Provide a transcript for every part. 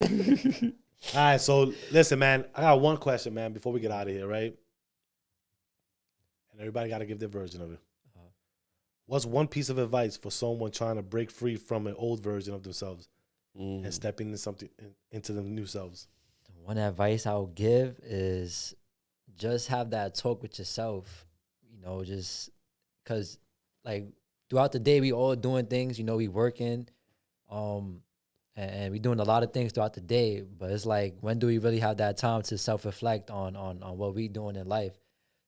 All right, so listen, man. I got one question, man, before we get out of here, right? And everybody got to give their version of it. What's one piece of advice for someone trying to break free from an old version of themselves and stepping into something into the new selves? The one advice I would give is just have that talk with yourself. You know, just because like throughout the day we all doing things. You know, we working, and we doing a lot of things throughout the day. But it's like, when do we really have that time to self reflect on what we doing in life?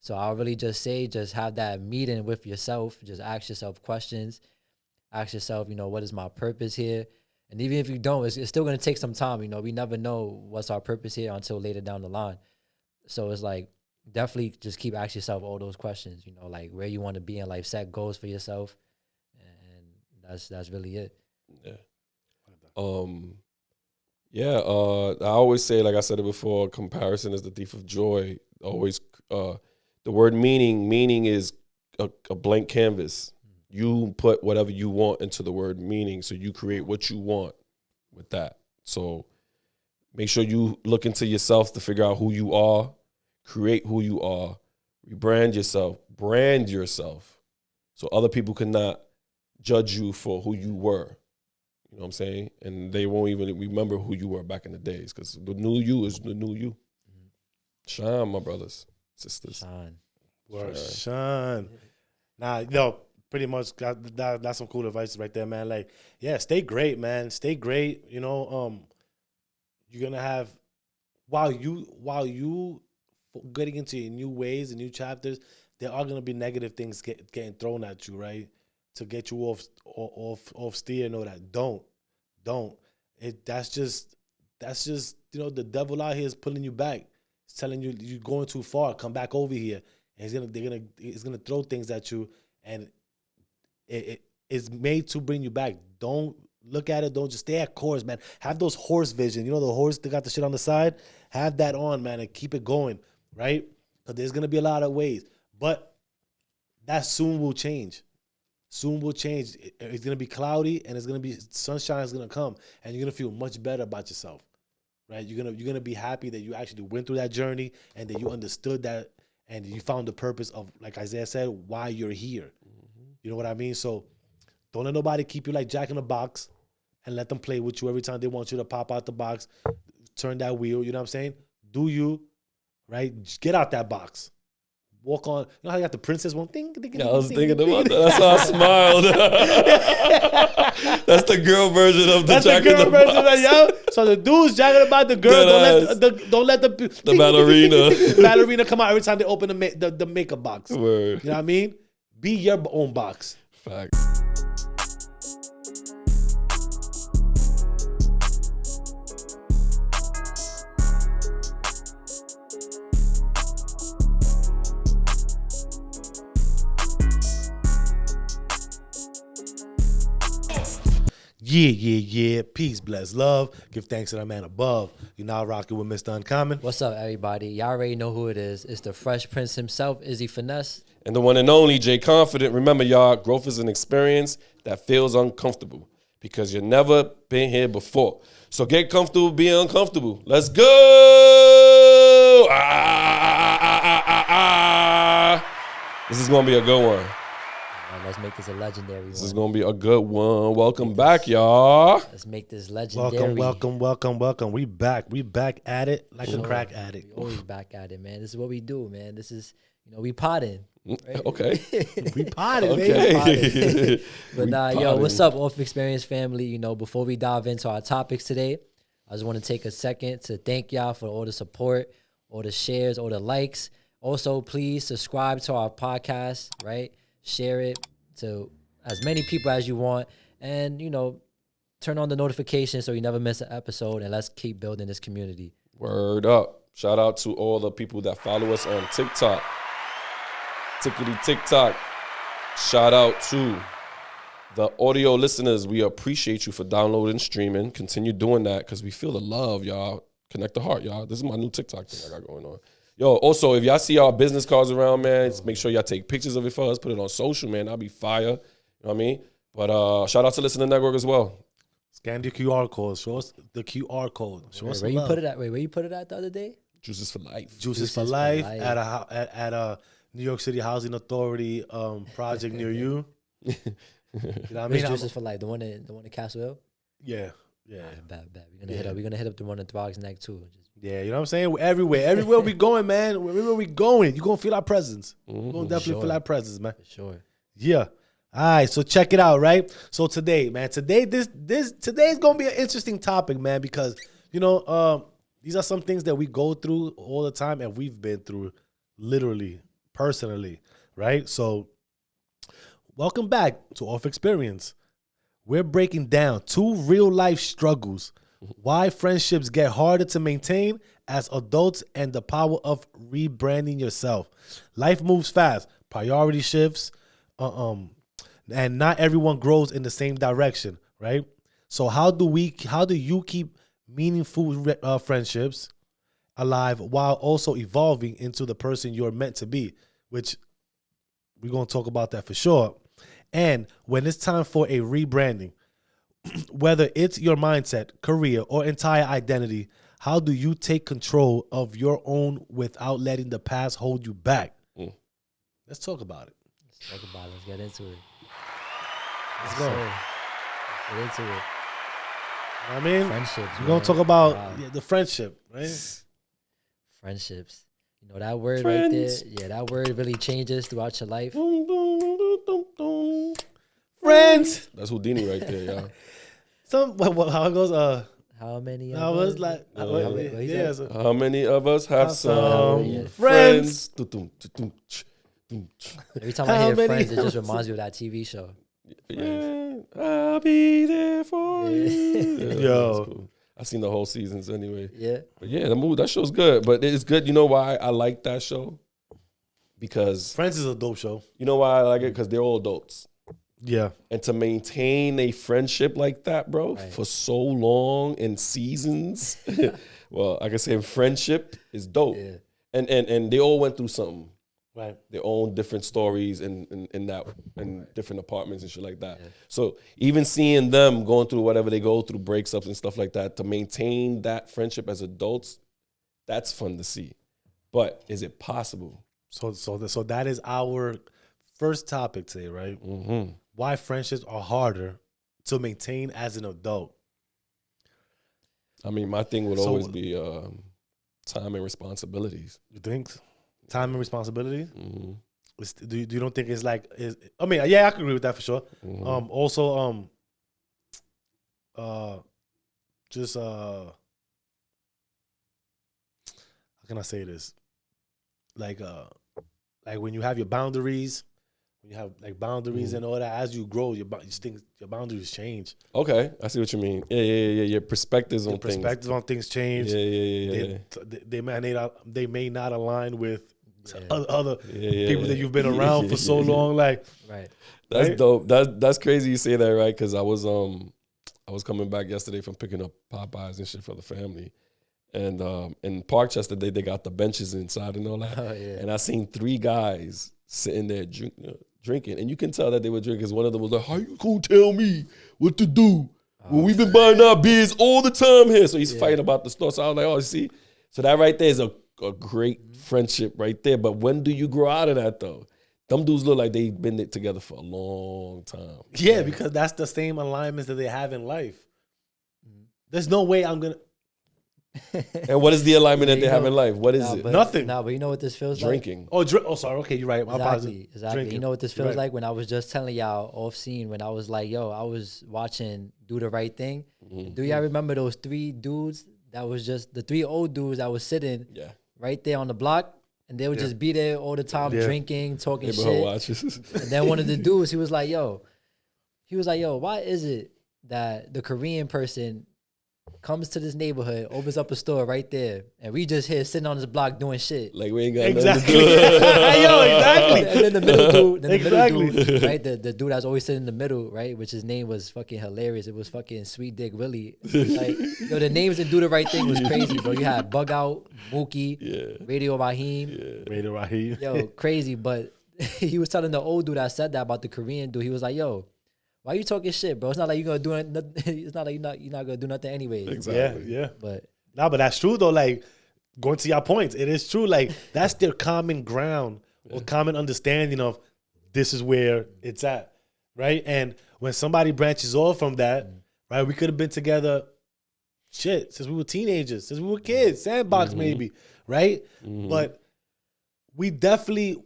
So I'll really just say, just have that meeting with yourself. Just ask yourself questions. Ask yourself, you know, what is my purpose here? And even if you don't, it's still going to take some time. You know, we never know what's our purpose here until later down the line. So it's like, definitely just keep asking yourself all those questions, you know, like where you want to be in life, set goals for yourself. And that's really it. Yeah. I always say, like I said it before, comparison is the thief of joy. Always, the word meaning is a blank canvas. You put whatever you want into the word meaning, so you create what you want with that. So make sure you look into yourself to figure out who you are, create who you are, rebrand yourself, brand yourself, so other people cannot judge you for who you were. You know what I'm saying? And they won't even remember who you were back in the days, because the new you is the new you. Shine, my brothers, sisters. Shine. Word, shine. Nah, yo, pretty much that's some cool advice right there, man. Like, yeah, stay great, man. Stay great. You know, you're gonna have while you getting into your new ways and new chapters, there are gonna be negative things getting thrown at you, right? To get you off steer and all that. Don't. That's just you know, the devil out here is pulling you back. It's telling you you're going too far. Come back over here. And it's gonna throw things at you, and it's made to bring you back. Don't look at it. Don't just stay at course, man. Have those horse vision. You know, the horse that got the shit on the side. Have that on, man, and keep it going, right? Because there's gonna be a lot of ways, but that soon will change. Soon will change. It's gonna be cloudy, and it's gonna be sunshine is gonna come, and you're gonna feel much better about yourself, right? You're gonna be happy that you actually went through that journey and that you understood that, and you found the purpose of, like Isaiah said, why you're here. You know what I mean? So don't let nobody keep you like Jack in the Box, and let them play with you every time they want you to pop out the box, turn that wheel. You know what I'm saying? Do you, right? Just get out that box. Walk on. You know how you got the princess one? Ding, ding, Yeah, I was thinking about that. That's how I smiled. That's the girl version of the Jack in the Box. Yo. So the dude's Jack in the Box. The girl don't let the ballerina come out every time they open the makeup box. Word. You know what I mean? Be your own box. Fact. Yeah. Peace, bless, love. Give thanks to that man above. You're now rocking with Mr. Uncommom. What's up, everybody? Y'all already know who it is. It's the Fresh Prince himself, Izzy Finesse. And the one and only Jconfident. Remember, y'all, growth is an experience that feels uncomfortable because you've never been here before. So get comfortable being uncomfortable. Let's go! This is going to be a good one. Man, let's make this a legendary one. This is going to be a good one. Welcome back, y'all. Let's make this legendary. Welcome. We back at it like a crack addict. We always back at it, man. This is what we do, man. This is, you know, we potting. Right? Okay. We potting, Okay. But yo, what's up, Xperience family? You know, before we dive into our topics today, I just want to take a second to thank y'all for all the support, all the shares, all the likes. Also, please subscribe to our podcast, right? Share it to as many people as you want, and, you know, turn on the notifications so you never miss an episode, and let's keep building this community. Word up. Shout out to all the people that follow us on TikTok. Tickety TikTok. Shout out to the audio listeners. We appreciate you for downloading, streaming. Continue doing that because we feel the love, y'all. Connect the heart, y'all. This is my new TikTok thing I got going on. Yo, also, if y'all see our business cards around, man, make sure y'all take pictures of it for us. Put it on social, man. That'll be fire. You know what I mean? But shout out to Listener Network as well. Scan the QR code. Show us the QR code. Show us Where some you love. put it at? Wait, where you put it at the other day? Juices for life. Juices for life at a New York City Housing Authority project near you. You know what I mean? Juices for life. The one in Castle Hill. Yeah. Bad. We're gonna hit up the one in Throgs Neck too. Yeah, you know what I'm saying? Everywhere we going, man. Everywhere we going, you're gonna feel our presence. You're gonna definitely feel our presence, man. For sure. Yeah. All right, so check it out, right? So today, man, today's gonna be an interesting topic, man, because these are some things that we go through all the time, and we've been through, literally, personally, right? So, welcome back to Off Experience. We're breaking down 2 real life struggles, why friendships get harder to maintain as adults, and the power of rebranding yourself. Life moves fast, priority shifts, and not everyone grows in the same direction, right? So how do you keep meaningful friendships alive while also evolving into the person you're meant to be? Which we're going to talk about that for sure. And when it's time for a rebranding, whether it's your mindset, career, or entire identity, how do you take control of your own without letting the past hold you back? Let's talk about it. Let's get into it. Let's go. Let's get into it. You know what I mean? Friendships. We're going to talk about the friendship, right? Friendships. You know that word Friends. right there? Yeah, that word really changes throughout your life. Friends. That's Houdini right there, y'all. How it goes? How many? I was like, How many of us have some friends? Every time I How hear many friends, it just of us? reminds me of that TV show. Yeah, I'll be there for you. Yeah, Yo. that's cool. I seen the whole seasons anyway. Yeah. But yeah, that show's good. But it's good. You know why I like that show? Because Friends is a dope show. you know why I like it? Because they're all adults. Yeah. And to maintain a friendship like that, bro, Right. for so long in seasons, well, I can say friendship is dope. Yeah. And they all went through something. Right. Their own different stories in different apartments and shit like that. Yeah. So even seeing them going through whatever they go through, breakups and stuff like that, to maintain that friendship as adults, that's fun to see. But is it possible? So that is our first topic today, right? Mm-hmm. Why friendships are harder to maintain as an adult. I mean, my thing would So- always be time and responsibilities. You think time and responsibility? Mm-hmm. Do you don't think it's like I mean, yeah, I can agree with that for sure. Mm-hmm. Also, just how can I say this? Like when you have your boundaries, when you have like boundaries and all that, as you grow, your boundaries change. Okay, I see what you mean. Yeah. Your perspectives on Your perspectives on things change. Yeah. They may not align with Yeah. other Yeah. people that you've been around for so long. Like, Right. That's right? dope. That's crazy you say that, right? Because I was coming back yesterday from picking up Popeyes and shit for the family, and in Parkchester they got the benches inside and all that. Oh yeah. And I seen 3 guys sitting there drinking, and you can tell that they were drinking. Because one of them was like, "How you gonna tell me what to do when we've been buying our beers all the time here?" So he's fighting about the store. So I was like, "Oh, see, so that right there is a great friendship right there." But when do you grow out of that though? Them dudes look like they've been together for a long time. yeah, because that's the same alignments that they have in life. There's no way I'm gonna And what is the alignment that you they have know- in life? What is it? Nothing. Nah, but you know what this feels Drinking. Oh, sorry. Okay, you're right. My apologies. Exactly. Drinking. You know what this You're feels right. like when I was just telling y'all off scene when I was like, yo, I was watching Do the Right Thing. Do y'all remember those 3 dudes that was just the 3 old dudes that was sitting Yeah. right there on the block and they would just be there all the time Yeah. drinking, talking Neighborhood shit. watches. And then one of the dudes, he was like, yo, why is it that the Korean person comes to this neighborhood, opens up a store right there, and we just here sitting on this block doing shit? Like we ain't got Exactly. nothing to do. Yo, exactly. And then the middle dude, Exactly. right? The dude that's always sitting in the middle, right? Which his name was fucking hilarious. It was fucking Sweet Dick Willie. Like, yo, the names that Do the Right Thing was crazy, bro. You had Bug Out, Mookie, Radio Raheem. Radio Raheem. Yo, crazy. But he was telling the old dude that said that about the Korean dude. He was like, yo, why you talking shit, bro? It's not like you're gonna do it. It's not like you're not gonna do nothing anyways. Exactly. Yeah. But Nah, but that's true though. Like going to your points, it is true. Like that's their common ground or common understanding of this is where it's at, right? And when somebody branches off from that, right, we could have been together, shit, since we were teenagers, since we were kids, sandbox maybe, right? But we definitely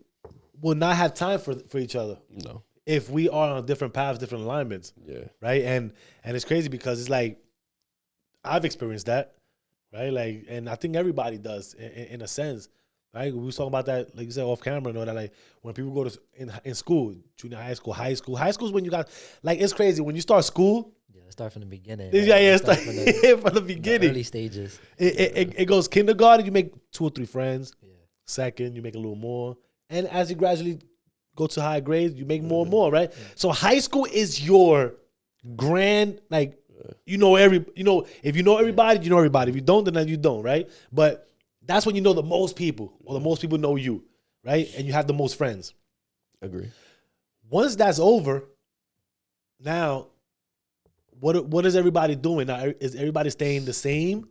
will not have time for each other. No. If we are on different paths, different alignments. Yeah. Right. And it's crazy because it's like I've experienced that. Right. Like, and I think everybody does in a sense. Right. We was talking about that, like you said, off camera and all that. Like when people go to in school, junior high school, high school is when you got, like, it's crazy. When you start school. yeah, start from the beginning. Yeah, Start from the beginning. early stages. It goes kindergarten, you make 2 or 3 friends. Yeah. Second, you make a little more. And as you gradually go to high grades, you make more and more, right? So high school is your grand, like, if you know everybody, you know everybody. If you don't, then you don't, right? But that's when you know the most people, or the most people know you, right? And you have the most friends. Agree. Once that's over, now, what is everybody doing? Now, is everybody staying the same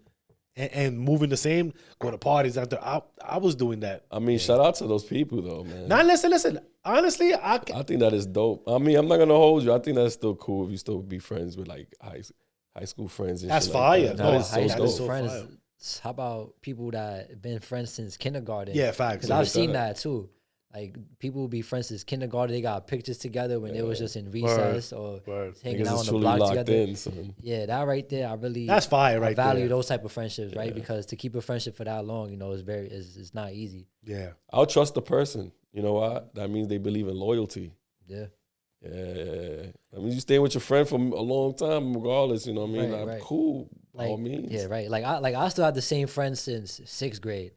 and moving the same? Going to parties out there. I was doing that. I mean, shout out to those people though, man. Now, listen. Honestly, I think that is dope. I mean, I'm not gonna hold you. I think that's still cool if you still be friends with like high school friends. And That's shit fire. Like that. No, That is high so school dope. friends. How about people that have been friends since kindergarten? Yeah, facts. Because I've seen that too. Like people will be friends since kindergarten. They got pictures together when they was just in recess or hanging Niggas out is on the truly block locked together. in, son. Yeah, that right there, I really That's fire right I value there. those type of friendships, right? Because to keep a friendship for that long, it's not easy. Yeah. I'll trust the person. You know what? That means they believe in loyalty. Yeah. Yeah. I mean, you stay with your friend for a long time, regardless. You know what I mean? Right. Cool. By Like, all means. yeah, right. I still have the same friends since 6th grade.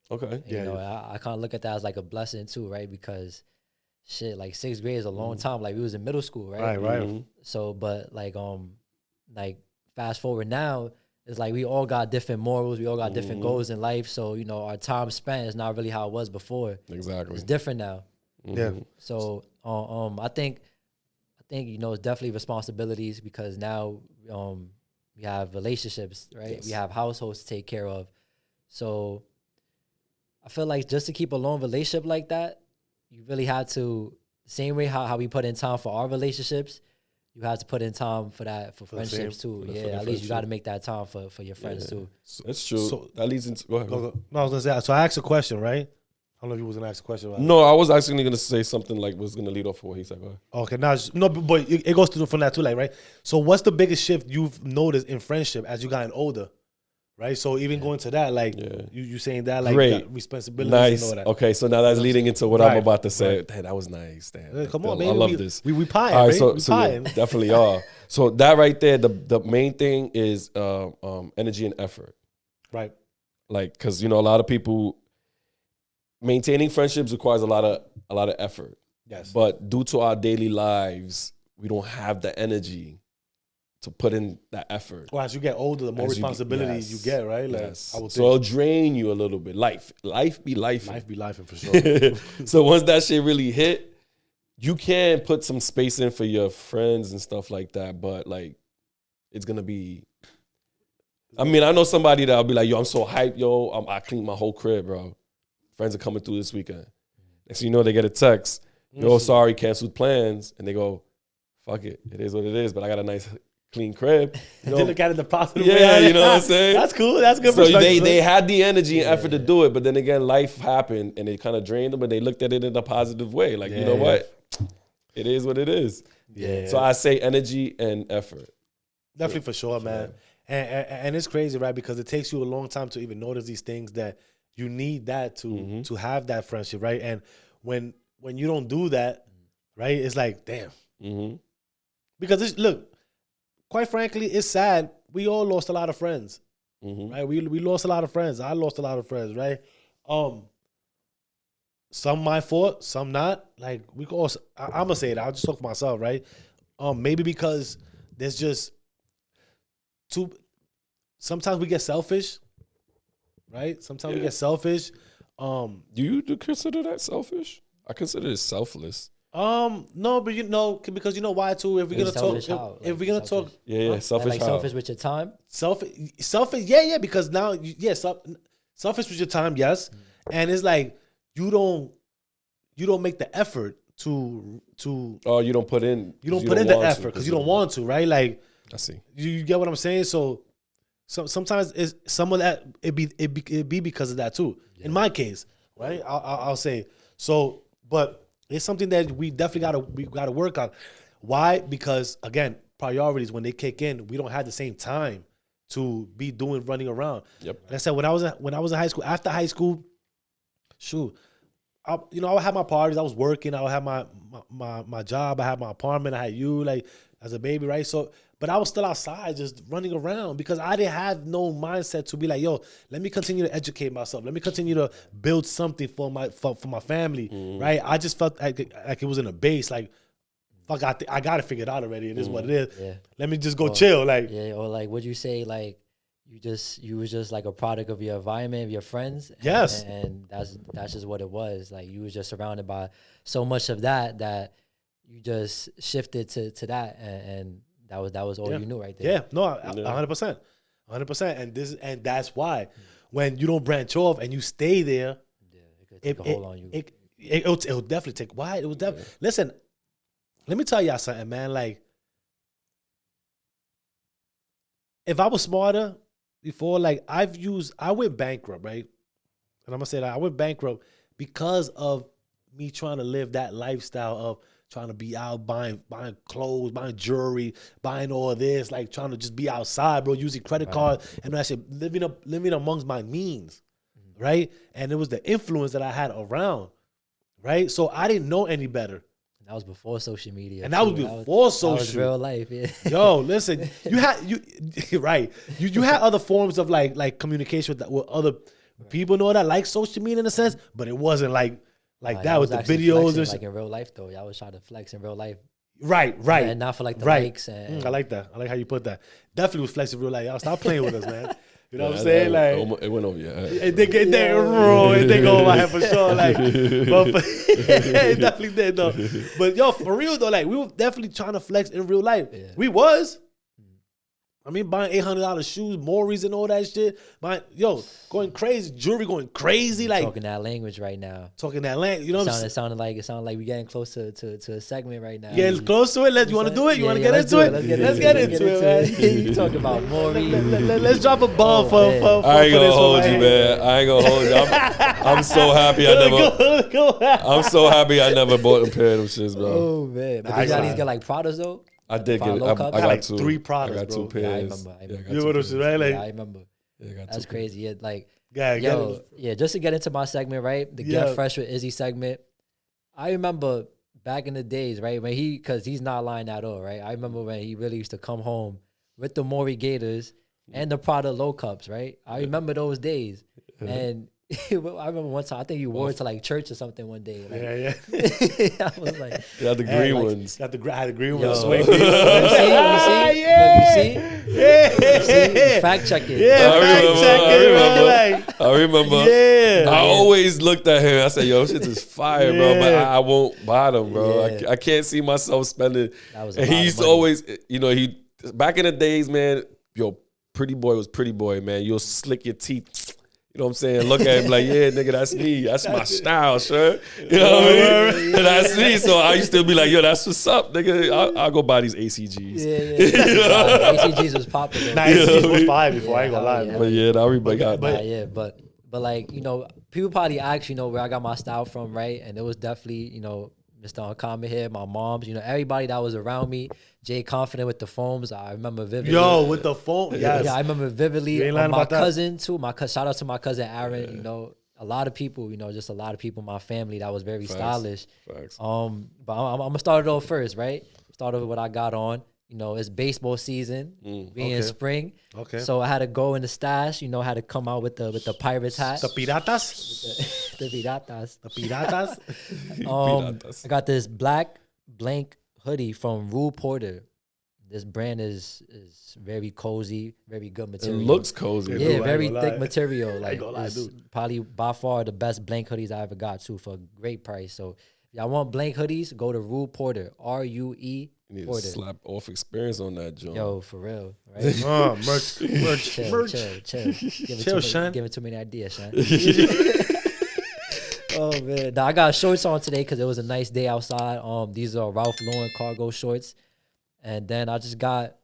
Okay. You know, I kind of look at that as like a blessing too, right? Because shit, like 6th grade is a long time. Like we was in middle school, right? Right. Mm-hmm. So, but like fast forward now, it's like we all got different morals, we all got different goals in life. So, our time spent is not really how it was before. Exactly. It's different now. Yeah. So, I think it's definitely responsibilities because now we have relationships, right? Yes. We have households to take care of. So I feel like just to keep a long relationship like that, you really have to, same way how we put in time for our relationships, you have to put in time for that for friendships too. for the At least you got to make that time for your friends too. That's true. So- that leads into. Go ahead. No, I was gonna say. So I asked a question, right? I don't know if you was gonna ask a question about it. No, I was actually going to say something like was going to lead off for what he said. Go ahead. Okay, now but it goes from that too, like, right? So what's the biggest shift you've noticed in friendship as you gotten older, right? So even going to that, like you saying that, like, Great. you got responsibilities Nice. and all that. Okay, so now that's leading into what I'm Right, about to say. right. Damn, that was nice. Damn. Yeah, come on, I baby. love this. We pieing, All right, baby. so We yeah, pieing. definitely are. So that right there, the main thing is energy and effort. Right. Like, because a lot of people maintaining friendships requires a lot of effort. Yes. But due to our daily lives, we don't have the energy to put in that effort. Well, as you get older, the more As you- responsibilities you get, right? Like, Yes. I would So it'll think drain you a little bit. Life be life. life be life for sure. So once that shit really hit, you can put some space in for your friends and stuff like that, but like it's gonna be. I mean, I know somebody that'll be like, "Yo, I'm so hyped, yo. I cleaned my whole crib, bro. Friends are coming through this weekend." Next thing you know, they get a text, "Yo, sorry, canceled plans," and they go, "Fuck it, it is what it is." But I got a nice clean crib. They look at it the positive Yeah, way. you know what I'm saying? That's cool. That's good. So perspective. they had the energy and effort to do it, but then again, life happened and it kind of drained them. But they looked at it in a positive way, like, you know what? It is what it is. Yeah. So I say energy and effort. Definitely for sure, man. And it's crazy, right? Because it takes you a long time to even notice these things that you need that to have that friendship, right? And when you don't do that, right, it's like, damn. Mm-hmm. Because look, quite frankly, it's sad. We all lost a lot of friends, Mm-hmm. right? We lost a lot of friends. I lost a lot of friends, right? Some my fault, some not. Like we could also, I'm gonna say it. I'll just talk for myself, right? Maybe because there's just too. Sometimes we get selfish, right? Sometimes we get selfish. Do you consider that selfish? I consider it selfless. No, but because you know why too. If we're gonna talk, if we're gonna talk, selfish. Like selfish with your time. Selfish, yeah. Because now, selfish with your time, yes, and it's like you don't make the effort to. Oh, you don't put in. You don't put in the effort because you don't want to, right? Like, I see. You get what I'm saying? So sometimes it's some of that it be because of that too. Yeah. In my case, right? I'll say so, but it's something that we definitely gotta work on. Why? Because again, priorities when they kick in, we don't have the same time to be running around. Yep. Like I said, when I was in high school, after high school, shoot, I would have my parties. I was working. I would have my job. I had my apartment. I had you like as a baby, right? So, but I was still outside just running around because I didn't have no mindset to be like, yo, let me continue to educate myself. Let me continue to build something for my family, right? I just felt like it was in a base, like, fuck, I got to figure it out already. It is what it is. Yeah. Let me just go chill, like. Yeah, or like, would you say like you was just like a product of your environment, of your friends? Yes. And that's just what it was. Like you was just surrounded by so much of that you just shifted to that and that was all you knew right there. Yeah, no, 100%. 100%. And that's why when you don't branch off and you stay there, it could take a hold on you. It'll definitely take why? It was definitely listen, let me tell y'all something, man. Like if I was smarter before, like I went bankrupt, right? And I'm gonna say that I went bankrupt because of me trying to live that lifestyle of trying to be out buying clothes, buying jewelry, buying all of this, like trying to just be outside, bro, using credit cards and that shit, living amongst my means, right? And it was the influence that I had around, right? So I didn't know any better. That was before social media. And that was before social. That was real life, yeah. Yo, listen, you had other forms of like communication with other people, know that like social media in a sense, but it wasn't like that with the videos and shit. Like in real life though, y'all was trying to flex in real life. Right. And not for like the likes. And I like that. I like how you put that. Definitely was flexing real life. Y'all stop playing with us, man. You know what I'm saying? Like it went over your head. It did go over my head for sure. Like, but it definitely did though. But yo, for real though, like we were definitely trying to flex in real life. Yeah. We was. I mean, buying $800 shoes, Maury's and all that shit. Going crazy, jewelry going crazy. Like talking that language right now. Talking that language, you know what I'm saying? It sounded like we getting close to a segment right now. Getting close to it. You want to do it? You want to get into it? Let's get into it, man. You talking about Maury? Let's drop a bomb for I ain't gonna hold you, man. I ain't gonna hold you. I'm so happy I'm so happy I never bought a pair of them shits, bro. Oh man, but did y'all at least get like Pradas though? I did get it. I got like 3 products, I got 2 pairs. Yeah, I remember. You know what I'm saying, right? Like, I remember. Yeah, that's crazy. Yeah, like, yeah, just to get into my segment, right? The Get Fresh with Izzy segment. I remember back in the days, right? When because he's not lying at all, right? I remember when he really used to come home with the Maury Gators and the Prada low cups, right? I remember those days. And I remember one time, I think you wore it to like church or something one day. Like, I was like, you had the green ones. I had the green ones. You see? Fact check it. I remember. Yeah. I always looked at him. I said, yo, shit is fire, bro. But I won't buy them, bro. I can't see myself spending. And he used to always, back in the days, man, yo, pretty boy was pretty boy, man. You'll slick your teeth. You know what I'm saying? Look at him like, yeah, nigga, that's me. That's my style, sure. You know what I mean? That's me. So I used to be like, yo, that's what's up, nigga. I'll go buy these ACGs. Yeah. ACGs was popular. Nah, ACGs was fire before, I ain't gonna lie. But yeah, everybody got that. Yeah, but like, people probably ask, where I got my style from, right? And it was definitely, Mr. Uncommom here, my moms, everybody that was around me. Jconfident with the foams, I remember vividly. Yo, with the foam, yes. Yeah, I remember vividly. My cousin too. Shout out to my cousin Aaron. A lot of people. Just a lot of people in my family that was very stylish. Facts. But I'm gonna start it off first, right? Start off with what I got on. It's baseball season. We in spring. Okay. So I had to go in the stash. Had to come out with the Pirates hat. The piratas. The piratas. The piratas. I got this black blank hoodie from Rue Porter. This brand is very cozy, very good material. It looks cozy. Yeah, very thick material. Like, it's probably by far the best blank hoodies I ever got too for a great price. So Y'all want blank hoodies? Go to Rue Porter. RUE You need to Porter. slap off Xperience on that joint. Yo, for real, right? Merch. chill. Chill, Sean. Giving too many ideas, Sean. Oh man, now I got shorts on today because it was a nice day outside. These are Ralph Lauren cargo shorts, and then I just got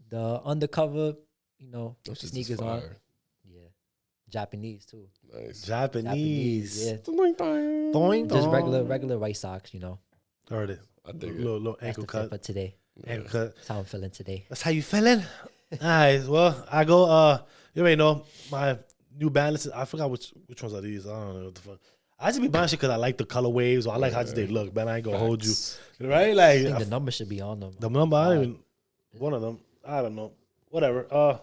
the undercover, Those shits is sneakers on. fire. Yeah, Japanese too. Nice. Japanese. Yeah, Doing, just dong. regular white socks. Heard it. I dig it. Little That's ankle the fit cut. for today. Ankle cut. That's how I'm feeling today. That's how you feeling? All right. Well, I go. You already know my New Balances. I forgot which ones are these. I don't know what the fuck. I just be buying shit because I like the color waves or I like how they look, man. I ain't gonna hold you. Right? I Like think the number should be on them. the number, I don't even one of them. I don't know. Whatever. I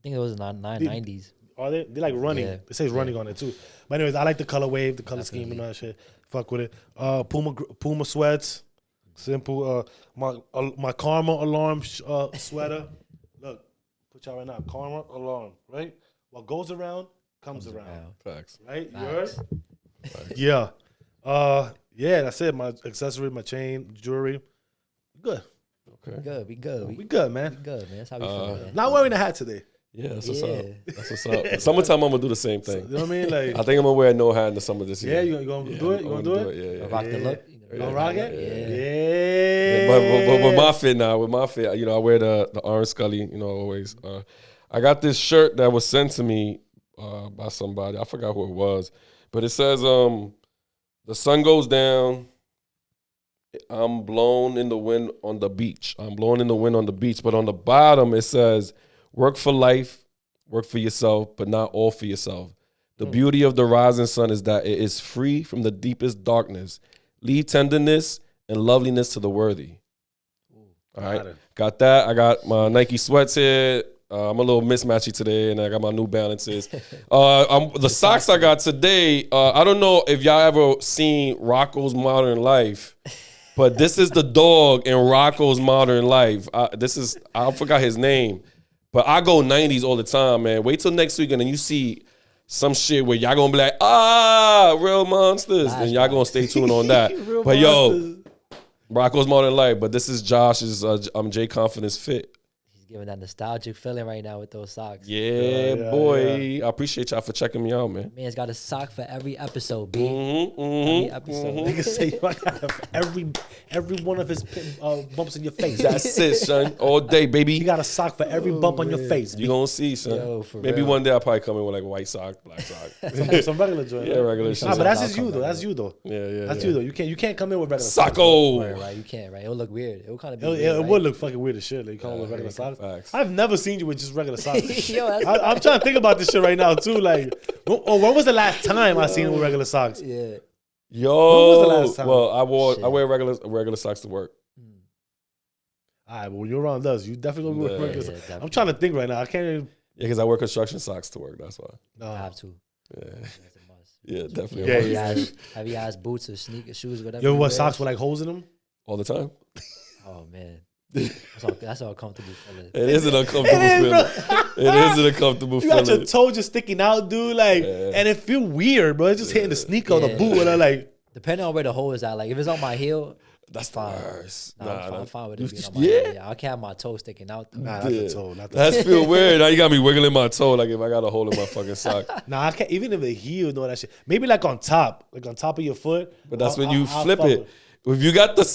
think it was 990s. Are they? They like running. Yeah. It says running on it too. But anyways, I like the color wave, the color scheme and Definitely. all that shit. Fuck with it. Puma sweats. Simple. My Karma alarm sweater. Look, put y'all right now. Karma alarm. Right. What goes around comes around. Facts. Right. You Facts. heard? Yeah. Yeah. That's it. My accessory, my chain, jewelry. Good. Okay. We good. We good, man. We good, man. That's how we feel, man. Not wearing a hat today. Yeah, that's what's Yeah. up. That's what's up. Summertime, I'm gonna do the same You thing. know what I mean? Like, I think I'm gonna wear no hat in the summer this yeah, year. you gonna do it? You gonna do it? Yeah. Rock the look. You gonna rock it? Yeah. Yeah. But with my fit now, I wear the orange Scully, always. I got this shirt that was sent to me by somebody. I forgot who it was, but it says, "The sun goes down. I'm blown in the wind on the beach. I'm blown in the wind on the beach." But on the bottom it says, "Work for life, work for yourself, but not all for yourself. The beauty of the rising sun is that it is free from the deepest darkness. Leave tenderness and loveliness to the worthy." All right, got that. I got my Nike sweats here. I'm a little mismatchy today, and I got my New Balances. The socks I got today, I don't know if y'all ever seen Rocco's Modern Life, but this is the dog in Rocco's Modern Life. I forgot his name, but I go 90s all the time, man. Wait till next week, and then you see some shit where y'all gonna be like, real monsters, and y'all gonna stay tuned on that. But yo, Rocco's Modern Life. But this is Josh's. I'm Jconfident's fit. He's giving that nostalgic feeling right now with those socks. Yeah, boy. I appreciate y'all for checking me out, man. Man's got a sock for every episode, B. Mm-hmm, Every episode. Nigga say you got every one of his bumps in your face. That's it, son. All day, baby. You got a sock for every bump on your face. You gonna see, son. Yo, for Maybe real. one day I'll probably come in with like white sock, black sock. Some regular joint. Yeah, regular shit. Nah, but that's I'll just come you though. back That's you though. Yeah. That's you though. You can't come in with regular socks. Socko. Right, you can't, right? It'll look weird. It'll kind of be It, weird, right? would look fucking weird as shit. Like, you come with regular socks. Facts. I've never seen you with just regular socks. Yo, that's I'm trying to think about this shit right now too. Like, when was the last time I seen him with regular socks? yeah. Yo. When was the last time? Well, I Shit. wear regular socks to work. All right, but when you're around us, you definitely gonna wear Yeah, regular yeah, socks. I'm definitely. trying to think right now. I can't even. Yeah, because I wear construction socks to work. That's why. I No. have to. Yeah, That's a must. yeah, definitely. Yeah, I yeah. wear Heavy ass boots or sneakers, shoes, whatever. You ever wear wear. socks with like holes in them? all the time. Oh man, that's all comfortable feeling. It is an uncomfortable feeling. It is an uncomfortable You got your feeling. toe just sticking out, dude. Like, Yeah. and it feel weird, bro. It's just hitting the sneaker or the Yeah. boot, and I'm like, Depending on where the hole is at, like if it's on my heel, That's the fine. worst. Nah, I'm fine with it You- being on my yeah? heel. Yeah, I can't have my toe sticking out though. nah, not the toe, not the That's feel weird. Now you got me wiggling my toe like if I got a hole in my fucking sock. Nah, I can't. Even if the heel, know that shit. Maybe like on top of your foot. But that's when I'll- you I'll flip fuck it. with-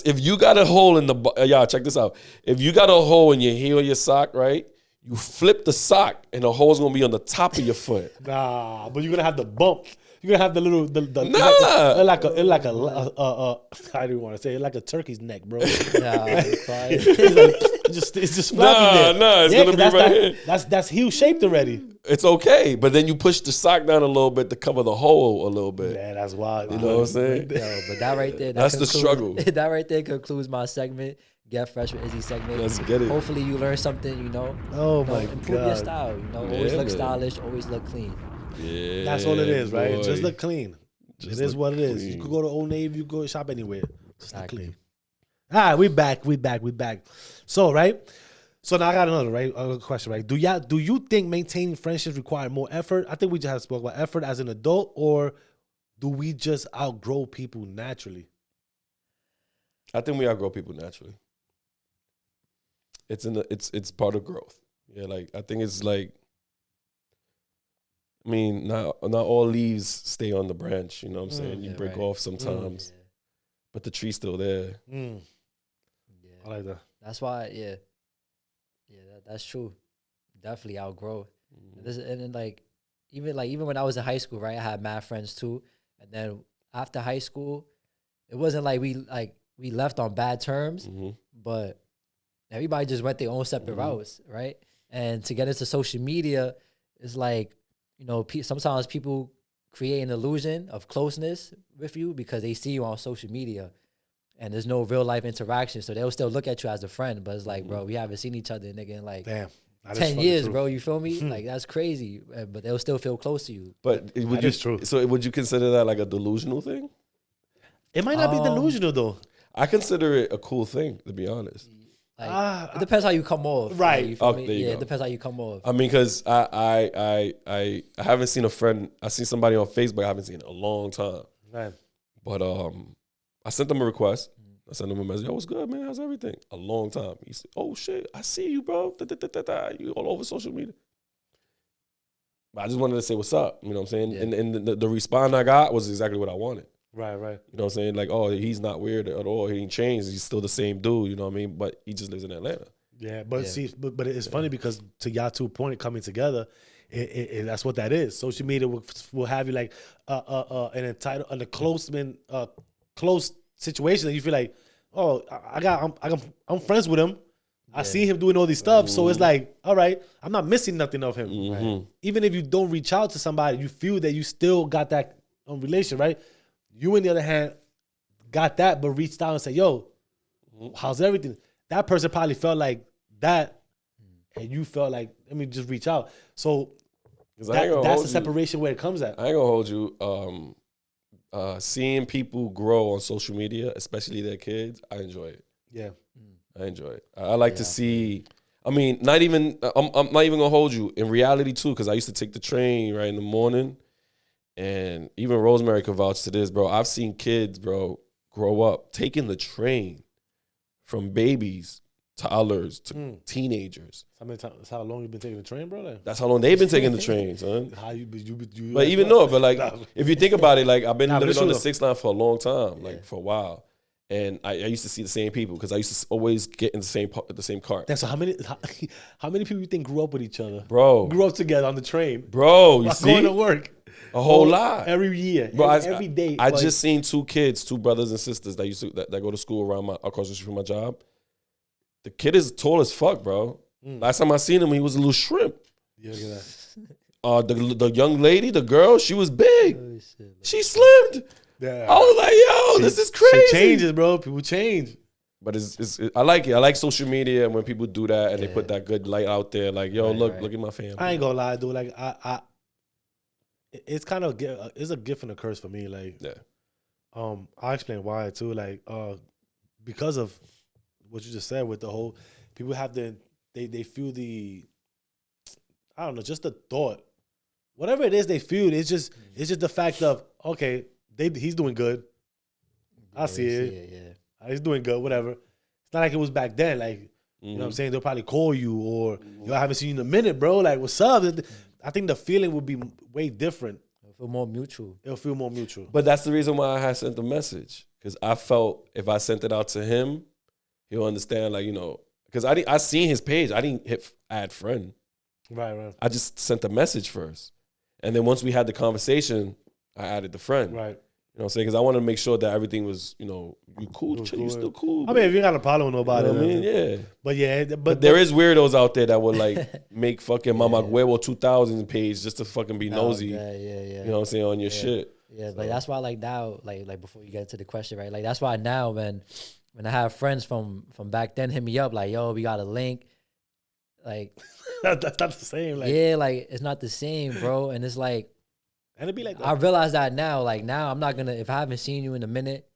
If you got a hole in the y'all check this out. If you got a hole in your heel of your sock, right? You flip the sock and the hole's gonna be on the top of your foot. Nah, but you're gonna have the bump. You're gonna have the little the Nah. like a I don't want to say it like a turkey's neck, bro. Nah, it's fine. it's just floppy there. Nah, it's 'cause gonna be that's right that- here. That's heel shaped already. It's okay, but then you push the sock down a little bit to cover the hole a little bit. Yeah, that's wild. You know what I'm saying? Yo, but that right there, That's the struggle. That right there concludes my segment. Get fresh with Izzy segment. Let's get it. Hopefully you learn something. Oh my improve your God. style. Always Yeah, look man. stylish. Always look clean. Yeah, That's all it is, right? boy. Just look clean. Just it is look what it is. You clean. could go to Old Navy, you go shop anywhere. Just look Exactly. clean. All right, we back. So, right? So now I got another question, right? Do you think maintaining friendships require more effort? I think we just have spoke about effort as an adult, or do we just outgrow people naturally? I think we outgrow people naturally. It's part of growth. Yeah, like I think it's like, I mean, not all leaves stay on the branch. You know what I'm saying? You break off sometimes, but the tree's still there. Yeah, I like that. that's why. Yeah, that's true. Definitely outgrow. And then even when I was in high school, right? I had mad friends too. And then after high school, it wasn't like we left on bad terms, but everybody just went their own separate routes, right? And to get into social media, it's like, you know, sometimes people create an illusion of closeness with you because they see you on social media and there's no real life interaction. So they'll still look at you as a friend, but it's like, bro, we haven't seen each other, nigga, in like 10 years, bro. You feel me? Like, that's crazy. But they'll still feel close to you. But would you, true. So would you consider that like a delusional thing? It might not be delusional though. I consider it a cool thing, to be honest. Like, it depends how you come off. Right. Like, you feel me? There you go. It depends how you come off. I mean, because I haven't seen a friend. I seen somebody on Facebook I haven't seen in a long time. Right. But I sent them a request. I sent him a message. Yo, what's good, man? How's everything? A long time. He said, oh, shit, I see you, bro. You all over social media. But I just wanted to say what's up. You know what I'm saying? Yeah. And the response I got was exactly what I wanted. Right. You know what I'm saying? Like, oh, he's not weird at all. He ain't changed. He's still the same dude. You know what I mean? But he just lives in Atlanta. Yeah, but see, but it's funny because to y'all two point coming together, that's what that is. Social media will have you like an entitled, a close situation that you feel like, oh, I'm friends with him. I see him doing all these stuff, so it's like, all right, I'm not missing nothing of him. Right? Even if you don't reach out to somebody, you feel that you still got that relation, right? You, on the other hand, got that, but reached out and said, yo, how's everything? That person probably felt like that, and you felt like, let me just reach out. So that's the separation where it comes at. I ain't gonna hold you. Seeing people grow on social media, especially their kids, I enjoy it. Yeah. I enjoy it. I like to see, I mean, I'm not even gonna hold you. In reality too, because I used to take the train right in the morning, and even Rosemary could vouch to this, bro. I've seen kids, bro, grow up taking the from babies, toddlers, to teenagers. That's how long you been taking the train, bro? Like, that's how long they've been taking the train, son. How you But even though, but like, if you think about it, like, I've been living on the 6 line for a long time, like for a while. And I used to see the same people because I used to always get in the same cart. That's how many people you think grew up with each other? Bro. Grew up together on the train. Bro, you see? Going to work. A whole lot. Every year. Bro, every day. I just seen 2 kids, 2 brothers and sisters that go to school across the street from my job. The kid is tall as fuck, bro. Last time I seen him, he was a little shrimp. Yeah, look at that. The young lady, the girl, she was big. Holy shit, she slimmed. Yeah. I was like, yo, this is crazy. Shit changes, bro. People change. But I like it. I like social media and when people do that and they put that good light out there. Like, yo, look at my family. I ain't gonna lie, dude. Like, it's kind of it's a gift and a curse for me. Like, I'll explain why too. Like, because of what you just said with the whole people have they feel I don't know, just the thought, whatever it is they feel. It's just the fact of, okay, he's doing good. I see it. He's doing good. Whatever. It's not like it was back then. Like, you know what I'm saying? They'll probably call you or, yo, I haven't seen you in a minute, bro. Like, what's up? I think the feeling would be way different. It'll feel more mutual. But that's the reason why I had sent the message. Because I felt if I sent it out to him, he'll understand, like, you know, because I seen his page. I didn't hit add friend. Right. I just sent the message first. And then once we had the conversation, I added the friend. Right. You know what I'm saying? Because I wanted to make sure that everything was, you know, you cool, you still cool. I mean, if you got a problem with nobody. You know what I mean? Yeah. But there is weirdos out there that would like make fucking Mama Huevo 2000 page just to fucking be nosy. Yeah. You know what I'm saying? On your shit. Yeah, like that's why like now, like before you get into the question, right? Like that's why now, man, when I have friends from back then hit me up like, yo, we got a link. Like that's not the same. Like, yeah, like it's not the same, bro. And it's like, and it'd be like that. I realize that now. Like now, I'm not gonna, if I haven't seen you in a minute,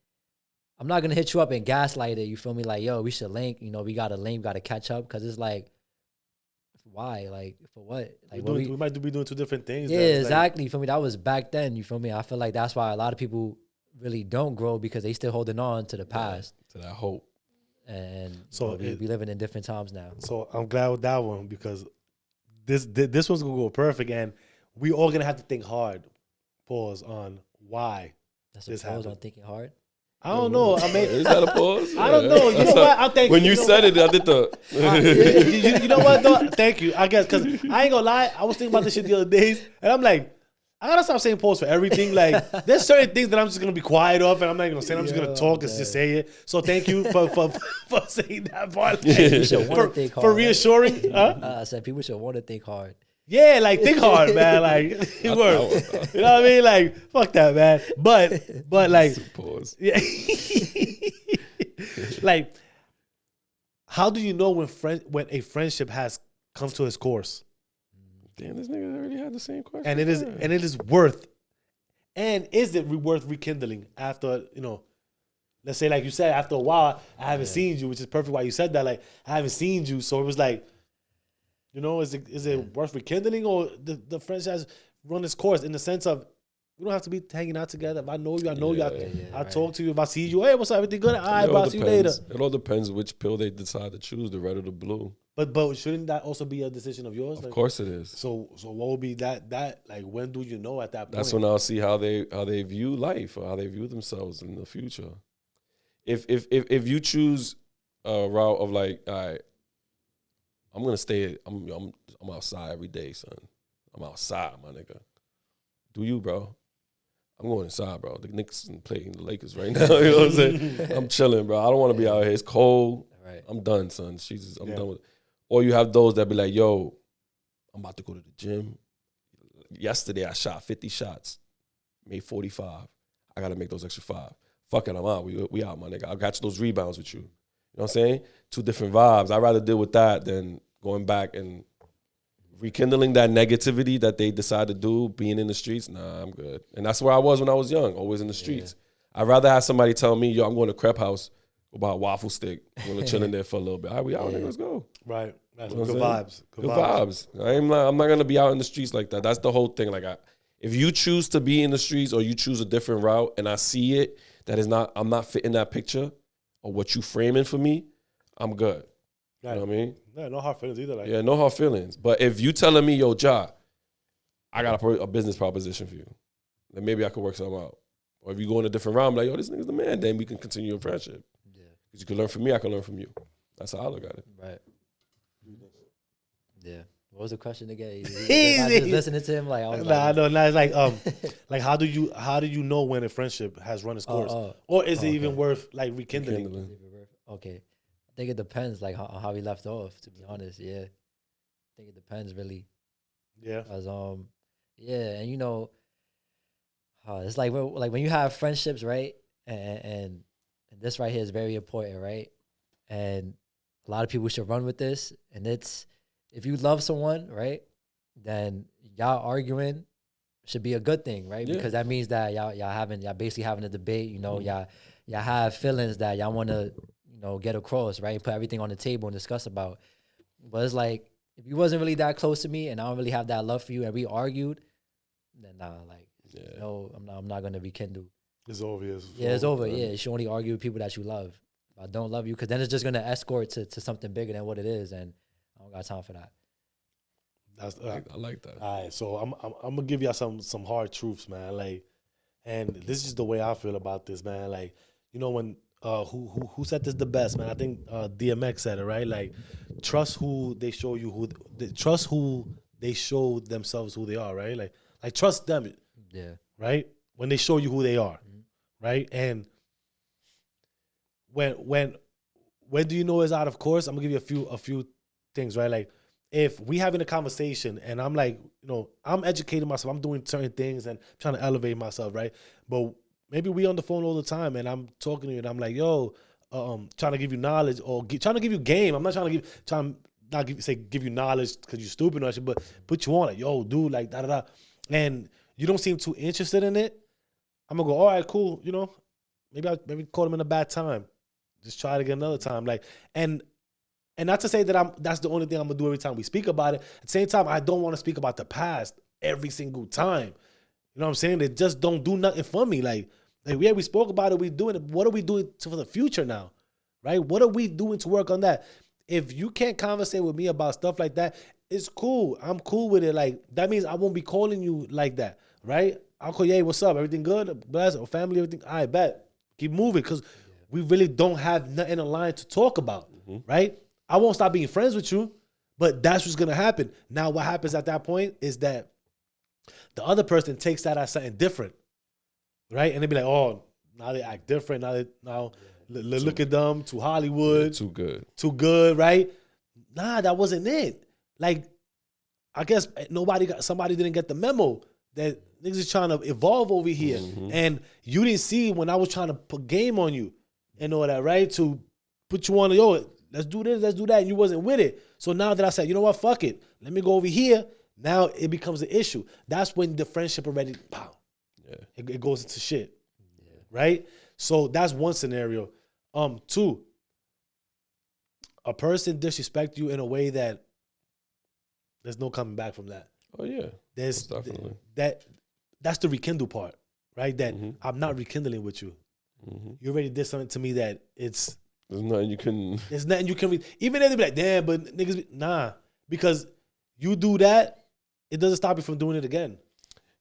I'm not gonna hit you up and gaslight it. You feel me? Like, yo, we should link. You know, we got to link, got to catch up, because it's like, why? Like for what? Like we might be doing 2 different things. Yeah, exactly. You feel me? That was back then. You feel me? I feel like that's why a lot of people really don't grow, because they still holding on to the past. to that hope. And So we living in different times now. So I'm glad with that one because this one's gonna go perfect, and we all gonna have to think hard. Pause on why That's this a pause happened. on thinking hard. I don't know. I mean, Is that a pause? I don't know. You know what? I think When you said it, I did the. you know what though? Thank you. I guess because I ain't gonna lie. I was thinking about this shit the other days, and I'm like, I gotta stop saying pause for everything. Like, there's certain things that I'm just gonna be quiet of, and I'm not gonna say. I'm just gonna talk and just say it. So thank you for saying that part. You should want to think hard. For reassuring. Huh? I said people should want to think hard. Yeah, like think hard, man. Like it works. You know what I mean? Like fuck that, man. But like Pause. yeah. Like, how do you know when a friendship has come to its course? Damn, this nigga already had the same question. And it is worth. And is it worth rekindling after, let's say like you said, after a while, I haven't seen you, which is perfect why you said that. Like, I haven't seen you. So it was like, is it worth rekindling, or the friendship has run its course in the sense of we don't have to be hanging out together. If I know you, I know you. I talk to you. If I see you, hey, what's up? Everything good? All right, bro, see you later. It all depends which pill they decide to choose, the red or the blue. But shouldn't that also be a decision of yours? Of course it is. So what would be that like when do you know at that point? That's when I'll see how they view life or how they view themselves in the future. If you choose a route of like, all right, I'm gonna stay. I'm outside every day, son. I'm outside, my nigga. Do you, bro? I'm going inside, bro. The Knicks playing the Lakers right now. You know what I'm saying? I'm chilling, bro. I don't want to be out here. It's cold. Right. I'm done, son. Jesus, I'm done with it. Or you have those that be like, yo, I'm about to go to the gym. Yesterday, I shot 50 shots, made 45. I got to make those extra 5. Fuck it, I'm out. We out, my nigga. I got those rebounds with you. You know what I'm saying? 2 different vibes. I'd rather deal with that than going back and rekindling that negativity that they decide to do, being in the streets. Nah, I'm good. And that's where I was when I was young, always in the streets. I'd rather have somebody tell me, yo, I'm going to Crepe House, go buy a waffle stick. I'm going to chill in there for a little bit. All right, we out, nigga, let's go. Right. That's You know good what I'm vibes. Good vibes. I'm not going to be out in the streets like that. That's the whole thing. Like, if you choose to be in the streets or you choose a different route and I see it, I'm not fitting that picture or what you framing for me, I'm good. Right. You know what I mean? Yeah, no hard feelings either. Like, Yeah, no hard feelings. But if you telling me, yo, Ja, I got a business proposition for you, then maybe I could work something out. Or if you go in a different round, like, yo, this nigga's the man, then we can continue a friendship. Yeah. Because you can learn from me, I can learn from you. That's how I look at it. Right. Yeah. What was the question again? Easy. I just listening to him like I was Nah, like, no, it's like like how do you know when a friendship has run its course, or is it even worth like rekindling? Okay, I think it depends, like how we left off. To be honest, yeah, I think it depends really. Yeah, Cause yeah, and it's like when you have friendships, right? And this right here is very important, right? And a lot of people should run with this, and it's. If you love someone, right, then y'all arguing should be a good thing, right? Yeah. Because that means that y'all basically having a debate. Y'all have feelings that y'all want to get across, right? Put everything on the table and discuss about. But it's like if you wasn't really that close to me and I don't really have that love for you and we argued, then I'm not gonna rekindle. It's obvious. Yeah, it's over. Yeah, you should only argue with people that you love. If I don't love you, because then it's just gonna escort to something bigger than what it is, and I don't got time for that. I like that. All right, so I'm gonna give y'all some hard truths, man. Like, and this is the way I feel about this, man. Like, when who said this the best, man? I think DMX said it, right? Like, trust who they show you trust who they show themselves who they are, right? Like trust them, yeah, right? When they show you who they are, right? And when do you know it's out of course? I'm gonna give you a few things, right? Like, if we having a conversation and I'm like, I'm educating myself, I'm doing certain things and trying to elevate myself, right? But maybe we on the phone all the time and I'm talking to you and I'm like, yo, trying to give you knowledge or trying to give you game. I'm not trying to give you knowledge because you're stupid or shit, but put you on it. Yo, dude, like da-da-da. And you don't seem too interested in it. I'm going to go, all right, cool. Maybe caught him in a bad time. Just try it again another time. Like, and not to say that that's the only thing I'm going to do every time we speak about it. At the same time, I don't want to speak about the past every single time. You know what I'm saying? They just don't do nothing for me. Like yeah, we spoke about it. We doing it. What are we doing for the future now? right? What are we doing to work on that? If you can't conversate with me about stuff like that, it's cool. I'm cool with it. Like, that means I won't be calling you like that, right? I'll call you, hey, what's up? Everything good? Bless, or family, everything? I bet. Keep moving, because we really don't have nothing aligned to talk about, right? I won't stop being friends with you, but that's what's going to happen. Now, what happens at that point is that the other person takes that as something different, right? And they be like, oh, now they act different. Look at them, too Hollywood. Yeah, too good, right? Nah, that wasn't it. Like, I guess somebody didn't get the memo that niggas is trying to evolve over here. And you didn't see when I was trying to put game on you and all that, right? To put you on, yo, let's do this, let's do that, and you wasn't with it. So now that I said, you know what, fuck it, let me go over here, now it becomes an issue. That's when the friendship already, pow, it goes into shit, right? So that's one scenario. Two, a person disrespect you in a way that there's no coming back from that. Oh yeah, there's definitely that's the rekindle part, right? That I'm not rekindling with you. You already did something to me that there's nothing you can. Even if they be like, damn, but niggas, nah, because you do that, it doesn't stop you from doing it again.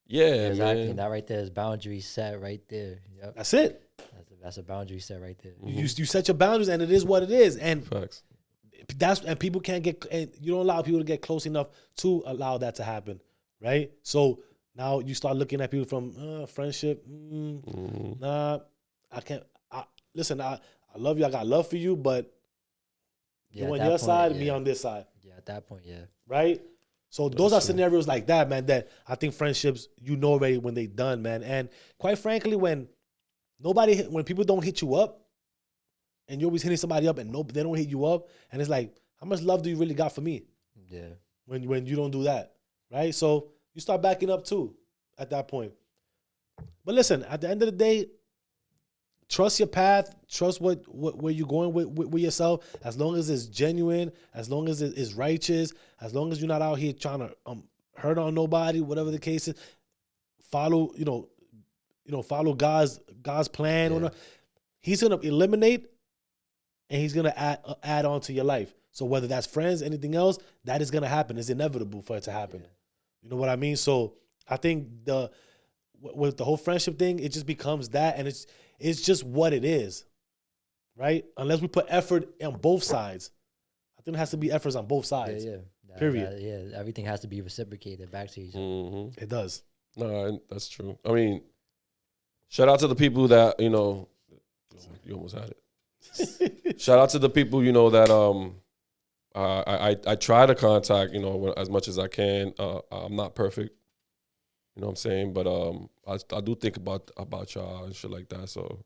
Yeah, exactly. man. That right there is boundaries set right there. Yep. That's it. That's a boundary set right there. You set your boundaries, and it is what it is. And facts. And people can't get, and you don't allow people to get close enough to allow that to happen, right? So now you start looking at people from friendship. Nah, I can't. Listen, I love you. I got love for you, but you on your side, me on this side. Yeah, at that point, yeah. Right? So those are scenarios like that, man, that I think friendships, already when they done, man. And quite frankly, when people don't hit you up, and you're always hitting somebody up and they don't hit you up, and it's like, how much love do you really got for me? Yeah. When you don't do that, right? So you start backing up too at that point. But listen, at the end of the day, trust your path. Trust where you're going with yourself. As long as it's genuine, as long as it's righteous, as long as you're not out here trying to hurt on nobody, whatever the case is. Follow, follow God's plan. Yeah. He's gonna eliminate, and he's gonna add on to your life. So whether that's friends, anything else, that is gonna happen. It's inevitable for it to happen. Yeah. You know what I mean? So I think with the whole friendship thing, it just becomes that, and it's just what it is, right? Unless we put effort on both sides. I think there has to be efforts on both sides. Yeah. Period. Everything has to be reciprocated back to each other. It does. No, that's true. I mean, shout out to the people that, you almost had it. Shout out to the people, that I try to contact, as much as I can. I'm not perfect. You know what I'm saying? But I do think about y'all and shit like that. So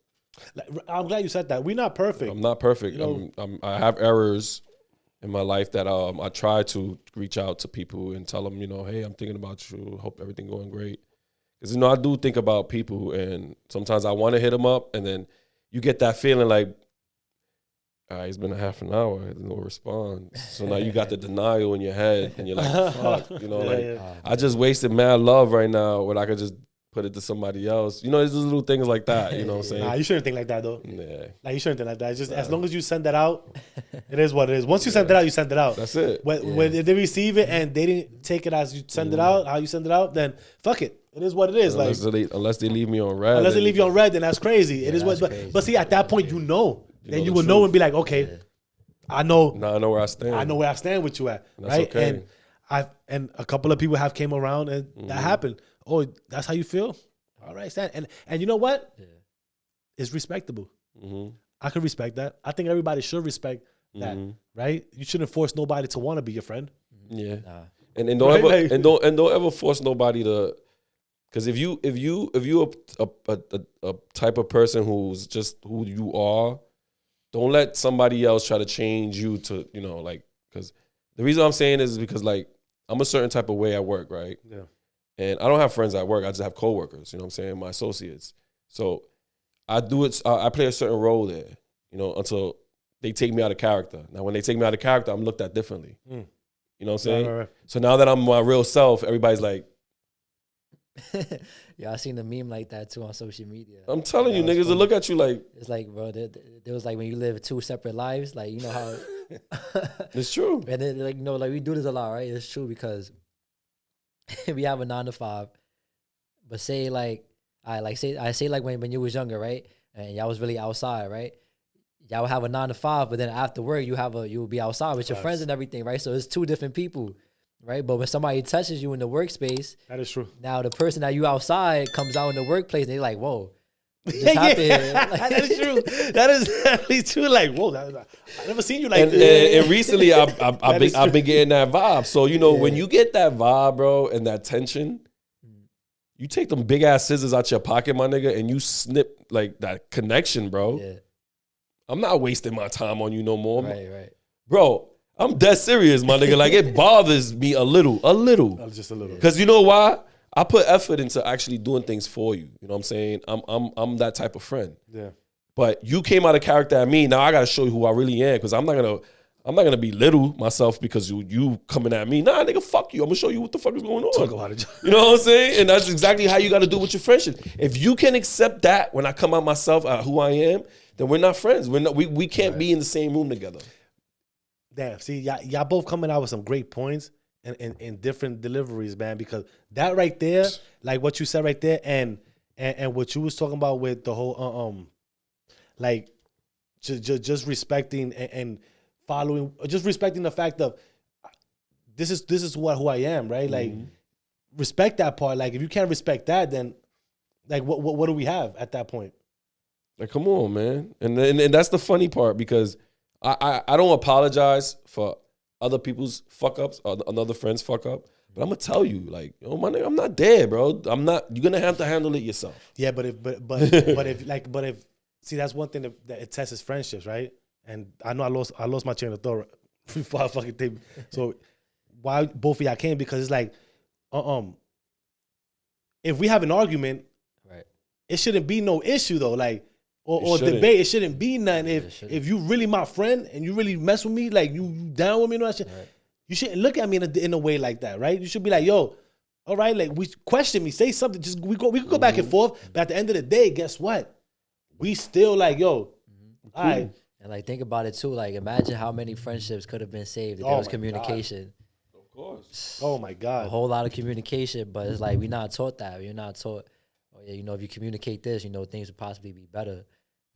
I'm glad you said that. We're not perfect. I'm not perfect. I have errors in my life that I try to reach out to people and tell them, hey, I'm thinking about you. Hope everything going great. Because, I do think about people, and sometimes I want to hit them up, and then you get that feeling like, it's been a half an hour, there's no response. So now you got the denial in your head, and you're like, fuck, I just wasted mad love right now when I could just put it to somebody else. There's these little things like that, you know what I'm saying? Nah, you shouldn't think like that, though. Yeah. Like, you shouldn't think like that. It's just as long as you send that out, it is what it is. Once you send it out, you send it out. That's it. When if they receive it and they didn't take it as you send it out, how you send it out, then fuck it. It is what it is. Unless they leave me on red. Unless they leave you on red, then that's crazy. It is what. But see, at that point, then you will know and be like, okay, I know. Now I know where I stand. I know where I stand with you at, and right? Okay. And a couple of people have came around and that happened. Oh, that's how you feel? All right, stand. And you know what? Yeah. It's respectable. I can respect that. I think everybody should respect that, right? You shouldn't force nobody to want to be your friend. Yeah, and don't ever force nobody to. Because if you a type of person who's just who you are, don't let somebody else try to change you to, because the reason I'm saying is because I'm a certain type of way at work, right? Yeah. And I don't have friends at work. I just have coworkers, you know what I'm saying? My associates. So I play a certain role there, until they take me out of character. Now, when they take me out of character, I'm looked at differently. You know what I'm saying? Right. So now that I'm my real self, everybody's like, Yeah, I seen a meme like that too on social media. I'm telling you, That's niggas will funny. look at you like, It's like, bro, there was like when you live two separate lives, like you know how. it's true. And then like like we do this a lot, right? It's true because we have a 9 to 5, but say like I say like when you was younger, right? And y'all was really outside, right? Y'all would have a 9 to 5, but then after work you will be outside with your friends and everything, right? So it's two different people, right? But when somebody touches you in the workspace, That is true. now the person that you outside comes out in the workplace, and they're like, whoa. What just happened? That is true. That is definitely true. Like, whoa, I never seen you like And, this. and recently, I've is been true. getting that vibe. So you know, when you get that vibe, bro, and that tension, you take them big ass scissors out your pocket, my nigga, and you snip like that connection, bro. Yeah, I'm not wasting my time on you no more, right. bro. I'm dead serious, my nigga. Like it bothers me a little, Just a little. because you know why? I put effort into actually doing things for you. You know what I'm saying? I'm that type of friend. Yeah. But you came out of character at me. Now I gotta show you who I really am, because I'm not gonna belittle myself because you coming at me. Nah, nigga, fuck you. I'm gonna show you what the fuck is going on. Talk about it. You know what I'm saying? And that's exactly how you gotta do with your friendship. If you can accept that when I come out myself, who I am, then we're not friends. We can't be in the same room together. Damn. See, y'all both coming out with some great points and different deliveries, man. Because that right there, like what you said right there, and what you was talking about with the whole like just respecting and following, just respecting the fact of this is who I am, right? Like respect that part. Like if you can't respect that, then like what do we have at that point? Like, come on, man. And that's the funny part, because I don't apologize for other people's fuck ups or another friend's fuck up. But I'm gonna tell you, like, oh my nigga, I'm not there, bro. I'm not. You're gonna have to handle it yourself. Yeah, but if see, that's one thing that it tests friendships, right? And I know I lost my train of thought before I fucking think. So why both of y'all came? Because it's like, if we have an argument, Right. it shouldn't be no issue though. Like or shouldn't. debate, it shouldn't be nothing. it shouldn't. If you really my friend and you really mess with me, like you down with me and all that shit, Right. you shouldn't look at me in a way like that, right? You should be like, yo, all right, like we question me, say something. Just we could go back and forth, but at the end of the day, guess what? We still like, yo, all right. And like think about it too. Like imagine how many friendships could have been saved if Oh there was my communication. Of course. Oh my A God. whole lot of communication, but it's like we're not taught that. You're not taught. Oh yeah, if you communicate this, things would possibly be better.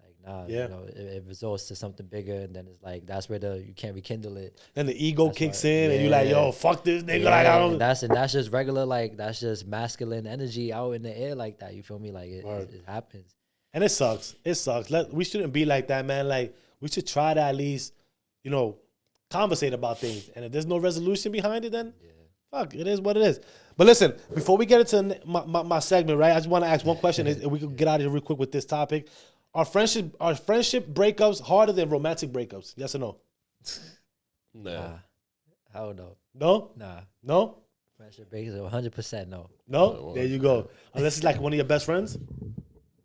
Like nah, Yeah. it results to something bigger, and then it's like that's where you can't rekindle it. Then the ego That's kicks right. in and you like, Yeah. yo, fuck this nigga. Yeah, Like I and don't. that's just regular, like that's just masculine energy out in the air like that. You feel me? Like it happens. And it sucks. It sucks. We shouldn't be like that, man. Like we should try to at least, conversate about things. And if there's no resolution behind it, then fuck, it is what it is. But listen, before we get into my segment, right? I just want to ask one question. If we could get out of here real quick with this topic. Are friendship breakups harder than romantic breakups? Yes or no? Nah. I don't know. No? Nah. No? Friendship breaks 100% no. No? There you go. Unless it's like one of your best friends?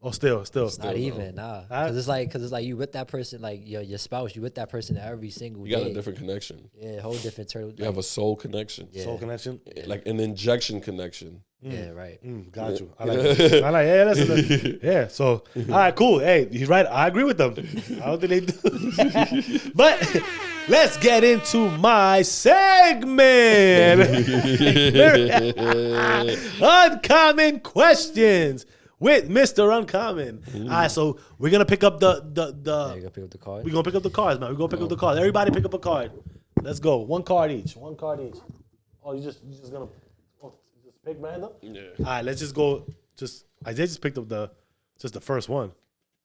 Or still. Not even, nah. Cause it's like you with that person, like your spouse, you with that person every single You day. got a different connection. Yeah, whole different turtle. You have a soul connection. Yeah. Soul connection? Like an injection connection. Yeah, right. Got you. I like it. Yeah, that's yeah. So, all right, cool. Hey, he's right. I agree with them. I don't think they do. But let's get into my segment. Uncommon questions with Mr. Uncommon. All right, so we're gonna pick up Yeah, you gotta pick up the card. we're gonna pick up the cards, man. We're gonna pick up the cards. Everybody pick up a card. Let's go. One card each. Oh, you just gonna just pick random? Yeah. All right, let's just go. I just picked up the first one.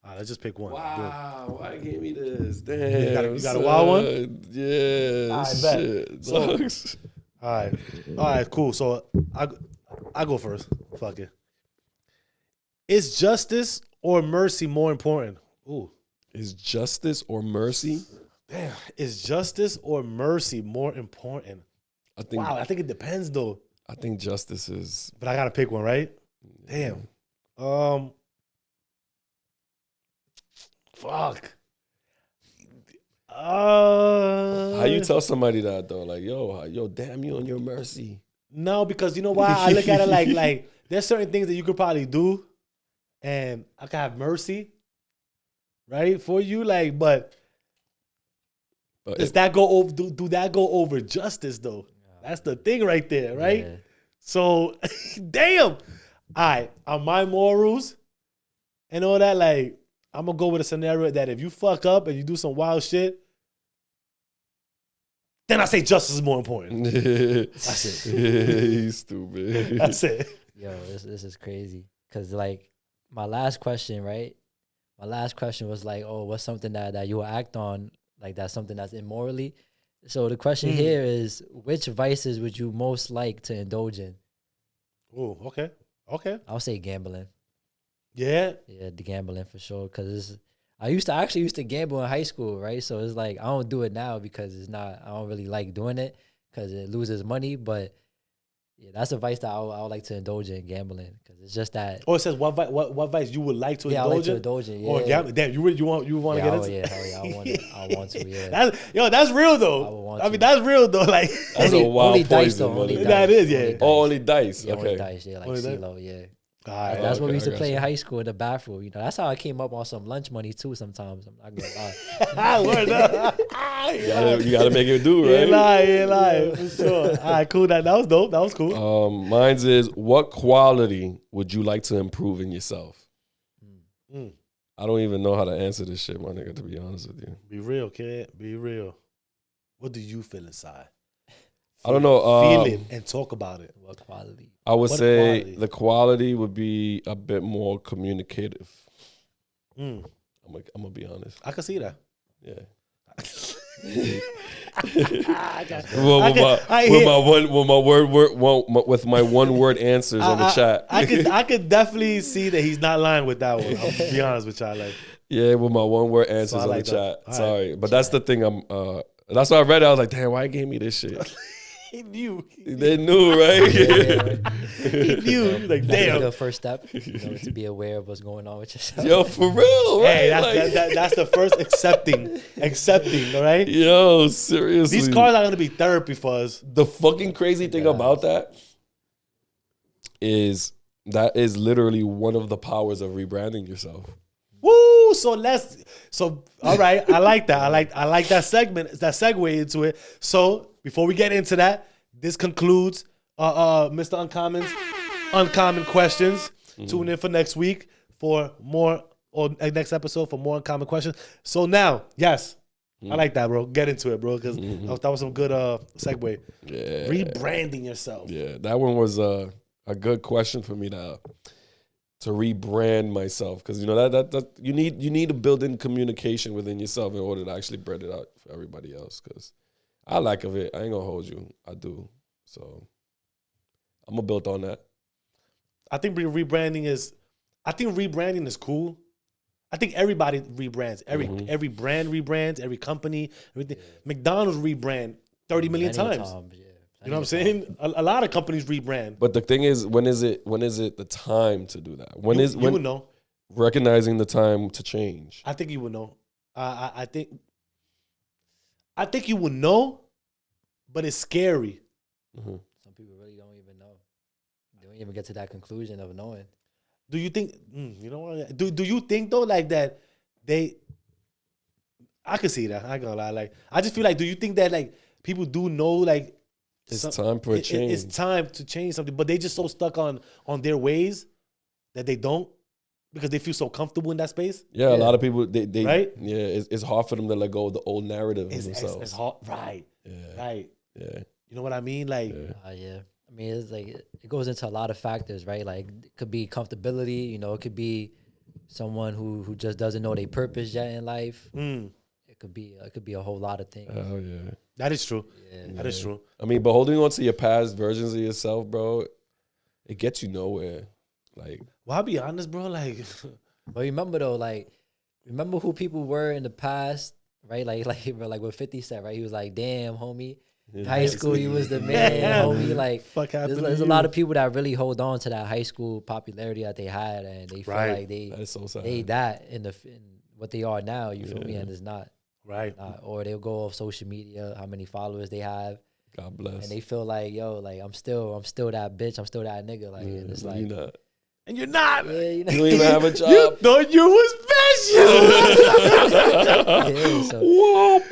All right, let's just pick one. Wow, why you gave me this? Damn. You got a wild one? Yeah. All right, bet. Shit. So- Sucks. All right, cool. So I go first. Fuck it. Is justice or mercy more important? Ooh, Is justice or mercy? damn. Is justice or mercy more important? I think Wow, I think it depends though. I think justice is But I gotta pick one, right? Damn. Fuck. how you tell somebody that though? Like, yo, damn you on your mercy. No, because you know why? I look at it like there's certain things that you could probably do, and I can have mercy, right, for you. Like, but does that go over? Do that go over justice though? That's the thing right there, right? Yeah. So, damn. All right, on my morals and all that, like, I'm gonna go with a scenario that if you fuck up and you do some wild shit, then I say justice is more important. That's it. He's stupid. That's it. Yo, this is crazy. Cause like my last question, right? My last question was like, oh, what's something that you will act on, like that's something that's immorally. So the question here is, which vices would you most like to indulge in? Oh, okay. Okay. I'll say gambling. Yeah. Yeah, the gambling for sure. Cause I actually used to gamble in high school, right? So it's like I don't do it now because I don't really like doing it because it loses money. But yeah, that's a vice that I would like to indulge in, gambling, because it's just that. Oh, it says what vice you would like to Yeah, I indulge like to in? indulge in. Or Yeah. gambling? Damn, you want to get into? Yeah, hell yeah, I want to. Yeah, That's real I would though. want I mean, to. that's real though. Like, That's a wild only dice poison, though. Only money. dice. That is, yeah. Only dice. Oh, only dice. Yeah, Okay. only dice. Yeah, like Only dice? CeeLo. Yeah. all right, That's what we okay, used to I play got in you. high school in the bathroom. You know, that's how I came up on some lunch money too. Sometimes I'm not gonna lie. Word up. You gotta make it do, You ain't right? lying, for sure. All right, cool. That was dope. That was cool. Mine's is, what quality would you like to improve in yourself? Mm. I don't even know how to answer this shit, my nigga, to be honest with you. Be real, kid. Be real. What do you feel inside? I don't know. Feel it and talk about it. What quality? I would What say quality? the quality would be a bit more communicative. Mm. I'm gonna be honest. I can see that. Yeah. I got- Well, I hear- with my one word answers on the chat. I could definitely see that he's not lying with that one. I'll be honest with y'all. Like, Yeah, with my one word answers I on like the that. chat. All Sorry, but that's the thing. That's why I read it. I was like, damn, why you gave me this shit? he knew. They knew, right? He knew. Like, That's a damn. good first step, to be aware of what's going on with yourself. Yo, for real, right? Hey, Like, that's the first accepting, all right? yo, seriously. These cars are going to be therapy for us. The fucking crazy thing about that is literally one of the powers of rebranding yourself. Woo! So all right. I like that. I like that segment, that segue into it. So before we get into that, this concludes Mr. Uncommon's Uncommon Questions. Tune in for next week for more, or next episode for more Uncommon Questions. So now, yes, I like that, bro. Get into it, bro, because that was some good segue. Yeah. Rebranding yourself. Yeah, that one was a good question for me to rebrand myself, because you know that you need to build in communication within yourself in order to actually brand it out for everybody else. Because I lack of it. I ain't gonna hold you. I do. So I'm gonna build on that. I think rebranding is cool. I think everybody rebrands. Every brand rebrands. Every company, everything. McDonald's rebrand 30 million Many times. yeah. You know what I'm saying? A lot of companies rebrand. But the thing is, when is it the time to do that? When You would know. recognizing the time to change? I think you would know. I think you would know, but it's scary. Some people really don't even know. They don't even get to that conclusion of knowing. Do you think? You know what? Do you think though, like that they? I could see that. I ain't gonna lie. Like, I just feel like, do you think that like people do know like? It's time for a change. It's time to change something, but they just so stuck on their ways that they don't, because they feel so comfortable in that space. Yeah, a lot of people they Right? Yeah, it's hard for them to let go of the old narrative of It's themselves. hard, right? Yeah, Right. yeah, You know what I mean? Like, Yeah. I mean, it's like it goes into a lot of factors, right? Like, it could be comfortability. You know, it could be someone who just doesn't know their purpose yet in life. It could be a whole lot of things. oh yeah. that is true. Yeah. That is true. I mean, but holding on to your past versions of yourself, bro, it gets you nowhere. Like, Well, I'll be honest, bro. Like, But remember though, like, remember who people were in the past, right? Like what 50 said, right? He was like, "Damn, homie, in high school you was the man, homie." Like, fuck happened to there's a you? lot of people that really hold on to that high school popularity that they had, and they feel Right. like they that is so sad. in what they are now. You feel me? And it's not. right. Or they'll go off social media, how many followers they have. God bless. and they feel like, yo, like I'm still that bitch, I'm still that nigga. Like, and it's like, you're not. And you're not. yeah, you know. You don't even have a job. You thought you was special.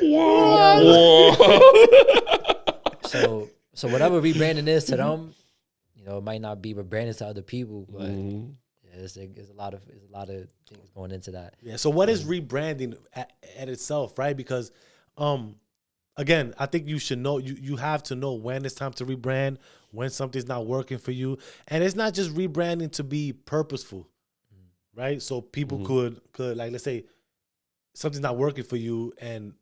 Yeah, so, so whatever rebranding is to them, you know, it might not be rebranding to other people, but yeah, it's a lot of things going into that. Yeah. So what is rebranding at itself, right? Because, again, I think you should know. You have to know when it's time to rebrand, when something's not working for you, and it's not just rebranding to be purposeful, right? So people could like, let's say something's not working for you, and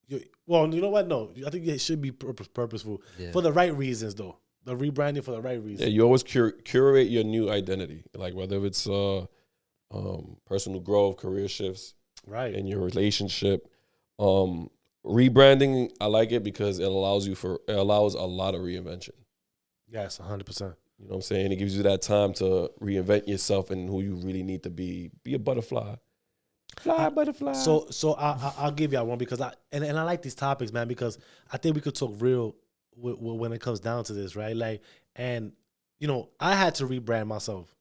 you know what? No, I think it should be purposeful for the right reasons, though. The rebranding for the right reasons. Yeah, you always curate your new identity, like whether it's personal growth, career shifts, right, in your relationship. Rebranding, I like it because it allows a lot of reinvention. Yes, 100%. You know what I'm saying? It gives you that time to reinvent yourself and who you really need to be. Be a butterfly. Fly, butterfly. So I'll give y'all one because I like these topics, man, because I think we could talk real when it comes down to this, right? Like, and you know, I had to rebrand myself,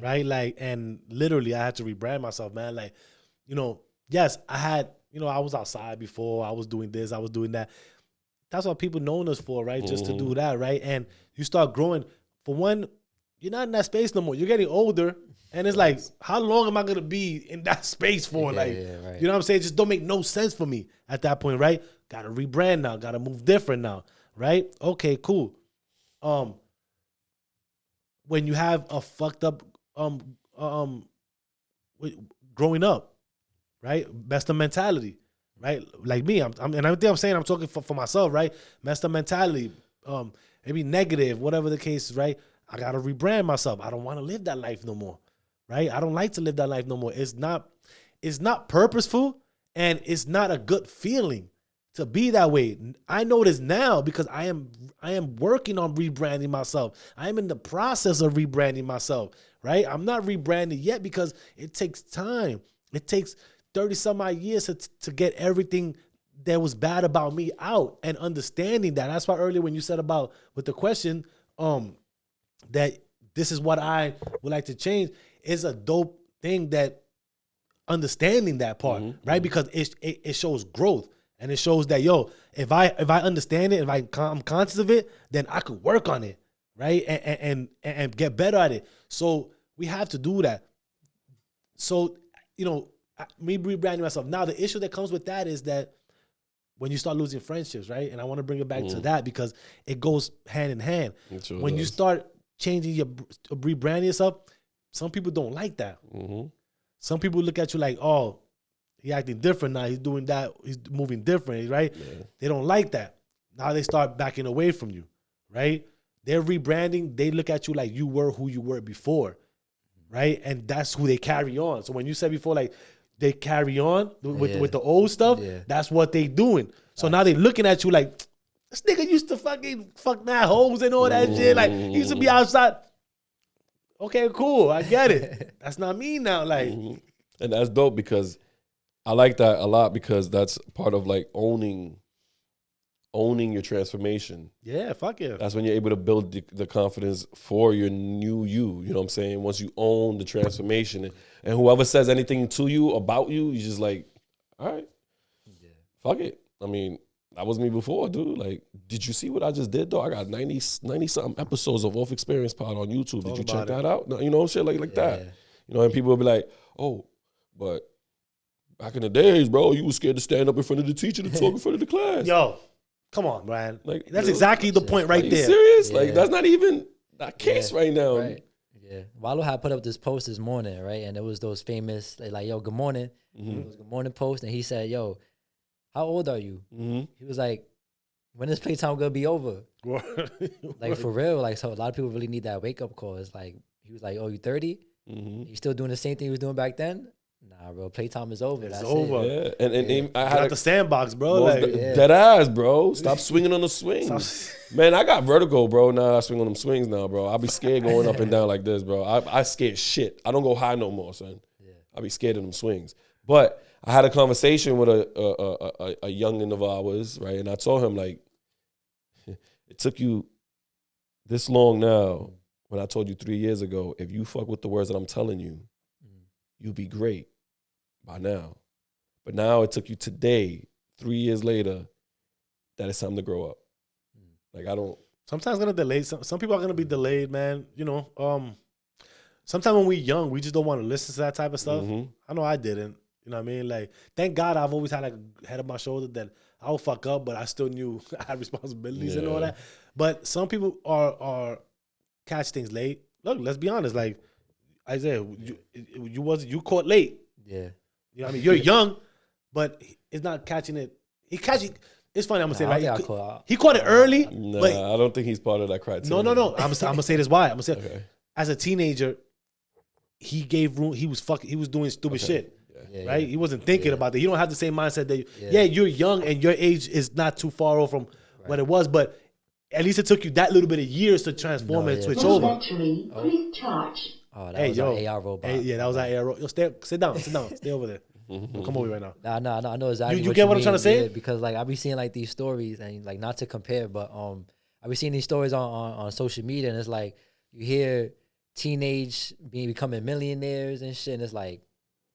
right? Like, and literally, I had to rebrand myself, man. Like, you know, yes, I was outside before, I was doing this, I was doing that. That's what people known us for, right? Just to do that, right? And you start growing. For one, you're not in that space no more. You're getting older. And it's like, how long am I going to be in that space for? Right. You know what I'm saying? It just don't make no sense for me at that point, right? Got to rebrand now. Got to move different now, right? Okay, cool. When you have a fucked up growing up, right? Messed up mentality, right? Like me, and everything I'm saying, I'm talking for myself, right? Messed up mentality, maybe negative, whatever the case is, right? I got to rebrand myself. I don't want to live that life no more. Right? I don't like to live that life no more. It's not purposeful, and it's not a good feeling to be that way. I know this now because I am working on rebranding myself. I am in the process of rebranding myself, right? I'm not rebranded yet because it takes time. It takes 30 some odd years to get everything that was bad about me out and understanding that. That's why earlier when you said about with the question, that this is what I would like to change, is a dope thing, that understanding that part, right? Because it shows growth, and it shows that, yo, if I understand it, if I'm conscious of it, then I could work on it, right? And get better at it. So we have to do that. So, you know, me rebranding myself. Now, the issue that comes with that is that when you start losing friendships, right? And I want to bring it back to that because it goes hand in hand. Sure when does. you start changing rebranding yourself, some people don't like that. Some people look at you like, oh, he acting different now. He's doing that. He's moving different, right? Yeah. They don't like that. Now they start backing away from you, right? They're rebranding. They look at you like you were who you were before, right? And that's who they carry on. So when you said before, like, they carry on with the old stuff, that's what they doing. So now they looking at you like, this nigga used to fucking fuck mad hoes and all that shit. Like, he used to be outside. Okay, cool. I get it. That's not me now. Like, and that's dope because I like that a lot because that's part of like owning your transformation. Yeah, fuck yeah. That's when you're able to build the confidence for your new you. You know what I'm saying? Once you own the transformation, and whoever says anything to you about you, you just like, all right, fuck it. I mean, that was me before, dude. Like, did you see what I just did, though? I got 90 something episodes of Xperience Pod on YouTube. Did you check that out? No, you know, shit like that. You know, and people will be like, oh, but back in the days, bro, you was scared to stand up in front of the teacher to talk in front of the class. Yo, come on, Brian. Like, that's exactly the point right there. Are you serious? Like, that's not even that case right now. Right. Yeah. Wallo had put up this post this morning, right? And it was those famous, like, yo, good morning. It was good morning post. And he said, yo, how old are you? He was like, when is playtime gonna be over? Like, for real. Like, so a lot of people really need that wake up call. It's like, he was like, oh, you 30? You still doing the same thing he was doing back then? Nah, bro, playtime is over. That's over. It. Yeah. And I had the sandbox, bro. Like, dead ass, bro. Stop swinging on the swings. Man, I got vertigo, bro. Now I swing on them swings now, bro. I be scared going up and down like this, bro. I scared shit. I don't go high no more, son. I be scared of them swings. But I had a conversation with a youngin of ours, right? And I told him, like, It took you this long now. When I told you 3 years ago, if you fuck with the words that I'm telling you, you'll be great by now. But now it took you today, 3 years later, that it's time to grow up. Like, I don't. Sometimes gonna delay. Some people are gonna be delayed, man. You know, sometimes when we're young, we just don't want to listen to that type of stuff. I know I didn't. You know what I mean? Like, thank God I've always had like a head on my shoulder that I'll fuck up, but I still knew I had responsibilities and all that. But some people are catch things late. Look, let's be honest. Like Isaiah, you caught late. Yeah. You know what I mean? You're young, but it's not catching it. It's funny. I'm gonna say like he caught it early. Nah, but I don't think he's part of that criteria. No. I'm gonna say this why. I'm gonna say as a teenager, he gave room. He was doing stupid shit. Right? He wasn't thinking about that. You don't have the same mindset that you're young and your age is not too far off from what it was, but at least it took you that little bit of years to transform and switch over. Battery, please charge. Oh, that was an AR robot. That was our AR robot. Yo, sit down, stay over there. Don't come over right now. Nah, I know exactly. You get what I'm trying to say? Yeah, because like I be seeing like these stories and like not to compare, but I be seeing these stories on social media and it's like you hear teenage becoming millionaires and shit, and it's like,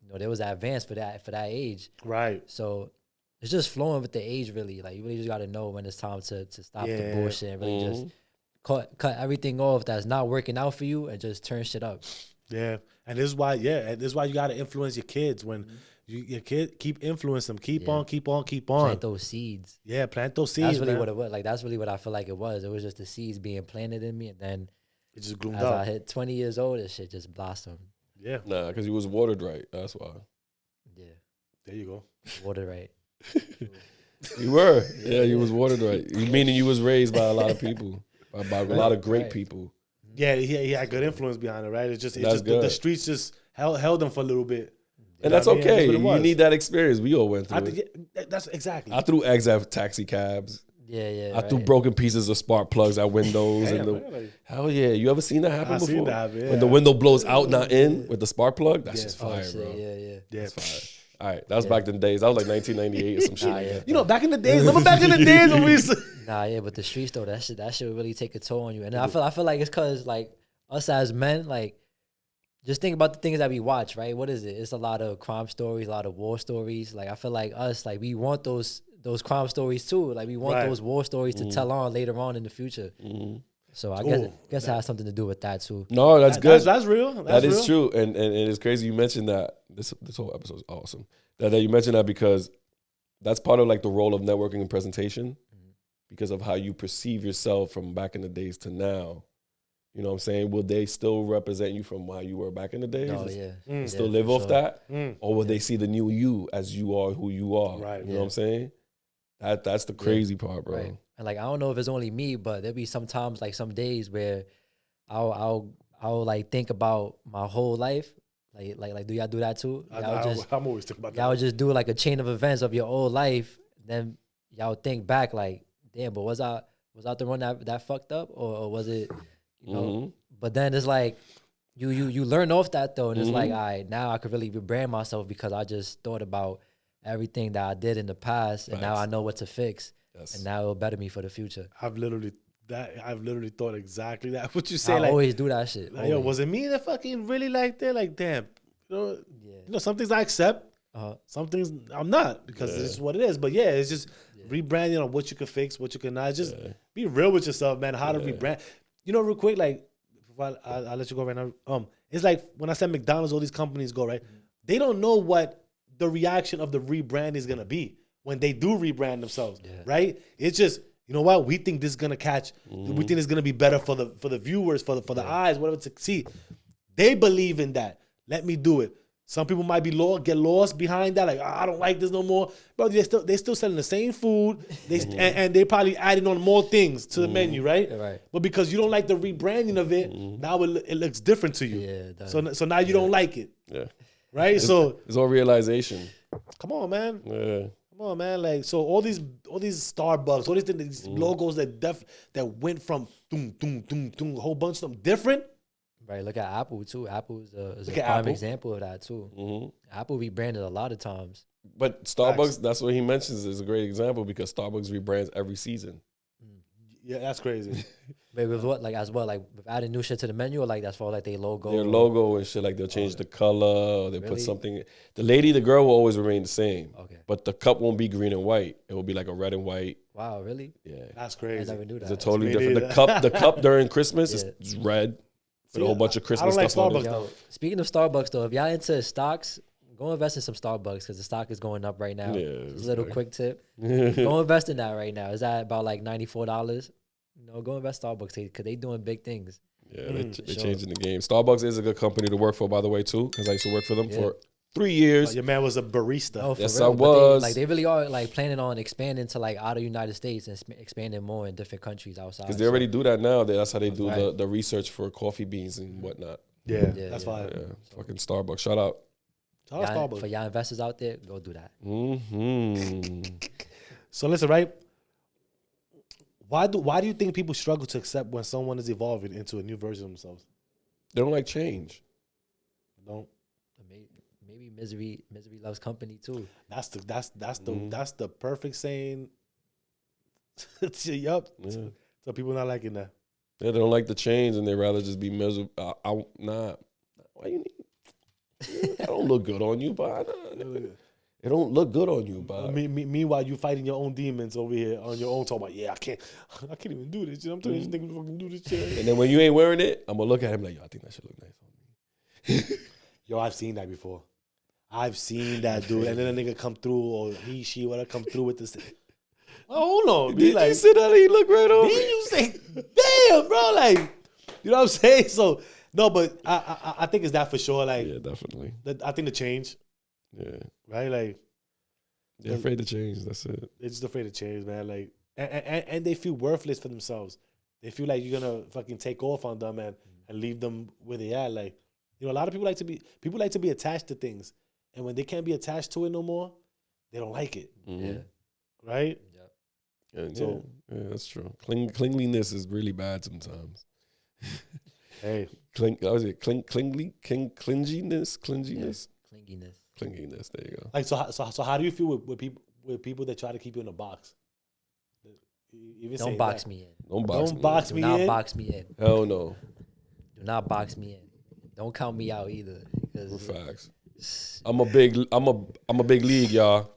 you know, there was advanced for that age. Right. So it's just flowing with the age, really. Like you really just got to know when it's time to stop the bullshit and really just cut everything off that's not working out for you and just turn shit up. Yeah, and this is why you got to influence your kids when. Your kid, keep influencing them. Keep on. Plant those seeds. Yeah, plant those seeds. That's really what it was. Like that's really what I feel like it was. It was just the seeds being planted in me, and then it just gloomed as up. I hit 20 years old, this shit just blossomed. Yeah. Nah, because he was watered right. That's why. Yeah. There you go. Watered right. You were. Yeah, you was watered right. Meaning you was raised by a lot of people, by a lot of great people. Yeah, he had good influence behind it, right? It's just the streets just held him for a little bit. And that's okay. You need that experience. We all went through it. That's exactly. I threw eggs at taxi cabs. Yeah. I threw broken pieces of spark plugs at windows. Hell yeah. You ever seen that happen before? Seen that, yeah. When the window blows out, not in, with the spark plug? That's just fire, bro. Yeah. That's fire. All right. That was back in the days. That was like 1998 or some shit. You know, back in the days. Remember back in the days when we used to... But the streets, though, that shit would really take a toll on you. And I feel like it's because, like, us as men, like, just think about the things that we watch, right? What is it? It's a lot of crime stories, a lot of war stories. Like I feel like us, like we want those crime stories too. Like we want those war stories to tell on later on in the future. So I guess it has something to do with that too. No, that's good. That's real. That is true. And it's crazy you mentioned that. This whole episode is awesome. That you mentioned that because that's part of like the role of networking and presentation because of how you perceive yourself from back in the days to now. You know what I'm saying? Will they still represent you from how you were back in the days? Oh, yeah. Still live off that? Or will they see the new you as you are who you are? Right. You know what I'm saying? That's the crazy part, bro. Right. And like I don't know if it's only me, but there'll be sometimes like some days where I'll like think about my whole life. Like do y'all do that too? I'm always thinking about that. Y'all would just do like a chain of events of your whole life. Then y'all think back like, damn, but was I the one that fucked up? Or was it... You know, but then it's like you learn off that though, and it's like, all right, now I could really rebrand myself because I just thought about everything that I did in the past, and now I know what to fix, and now it'll better me for the future. I've literally thought exactly that. What you say? I always do that shit. Like, yo, was it me that fucking really like that? Like, damn, you know, some things I accept, some things I'm not because this is what it is. But yeah, it's just rebranding on what you can fix, what you can not. Just be real with yourself, man. How to rebrand. You know, real quick, like, I'll let you go right now. It's like when I said McDonald's, all these companies go, right? They don't know what the reaction of the rebrand is going to be when they do rebrand themselves, right? It's just, you know what? We think this is going to catch. We think it's going to be better for the viewers, for the eyes, whatever to see. They believe in that. Let me do it. Some people might get lost behind that, like, I don't like this no more. Bro, they're still selling the same food, and they're probably adding on more things to the menu, right? Right. But because you don't like the rebranding of it, now it looks different to you. Yeah. So now you don't like it. Yeah. Right? It's all realization. Come on, man. Yeah. Come on, man. Like, so all these Starbucks, all these logos that went from a whole bunch of them different. Right, look at Apple too. Apple is a prime example of that too. Apple rebranded a lot of times. But Starbucks, that's what he mentions, is a great example because Starbucks rebrands every season. Yeah, that's crazy. But with what, like, as well, like, with adding new shit to the menu, or like that's for like their logo? Their logo and shit, like they'll change the color, or they put Really? something. The girl will always remain the same. Okay. But the cup won't be green and white. It will be like a red and white. Wow, really? Yeah. That's I crazy. never knew that. It's a totally me different. neither. The cup during Christmas Yeah. is red with See, a whole bunch of Christmas I don't like stuff on Starbucks it. Yo, speaking of Starbucks though, if y'all into stocks, go invest in some Starbucks because the stock is going up right now. Yeah, Just a little quick tip. Go invest in that right now. It's at about like $94. You know, go invest Starbucks because they doing big things. Yeah, they're sure. changing the game. Starbucks is a good company to work for, by the way, too, because I used to work for them Yeah. for 3 years. Your man was a barista. Oh, for Yes, real. I But they, was. like they really are like planning on expanding to like out of the United States and expanding more in different countries outside. Because they already do that now. That's how they do right. the research for coffee beans and whatnot. Yeah, Yeah, that's yeah. fine. Yeah, fucking Starbucks. Shout out. Shout out For Starbucks. y'all investors out there, go do that. So listen, right? Why do you think people struggle to accept when someone is evolving into a new version of themselves? They don't like change. Don't. Maybe misery loves company too. That's the perfect saying. Yup. Yeah. So people not liking that. Yeah, they don't like the change and they rather just be miserable. Nah. Why you need? That don't look good on you, but it don't look good on you, but Meanwhile, you fighting your own demons over here on your own. Talking about, yeah, I can't even do this. You know, I'm telling you, this nigga fucking do this shit. and then when you ain't wearing it, I'm gonna look at him like, yo, I think that should look nice on me. Yo, I've seen that before. I've seen that, dude. And then a nigga come through, or he, she, whatever, come through with this. Oh, hold on. Be Did like, you say that? He look right on then me. you say, damn, bro, like, you know what I'm saying? So, no, but I think it's that for sure. Like, Yeah, definitely. I think the change, Yeah, right? Like, they're afraid to change. That's it. they're just afraid to change, man. Like, and they feel worthless for themselves. They feel like you're gonna fucking take off on them and leave them where they at. Like, you know, a lot of people like to be attached to things, and when they can't be attached to it no more, they don't like it, Yeah. right? And So- yeah, that's true. Clinginess is really bad sometimes. Hey, Clinginess. Clinginess. Clinginess. There you go. like so how do you feel with people that try to keep you in a box? Even Don't saying box that. me in. Don't box Don't me. box Do me not in. box me in. Hell no. Do not box me in. Don't count me out either. For 'cause facts. I'm a big league, y'all.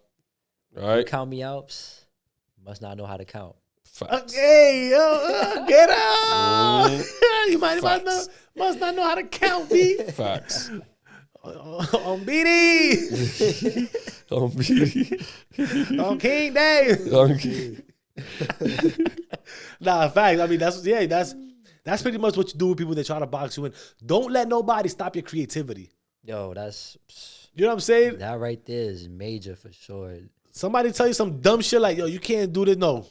All you right. count me out, must not know how to count. Facts. Okay, yo, get out! You might Facts. must not know how to count, B. Facts. On BD, on King Day. Nah, facts. I mean, that's pretty much what you do with people that try to box you in. Don't let nobody stop your creativity. Yo, that's You know what I'm saying? that right there is major for sure. Somebody tell you some dumb shit like, yo, you can't do this. No.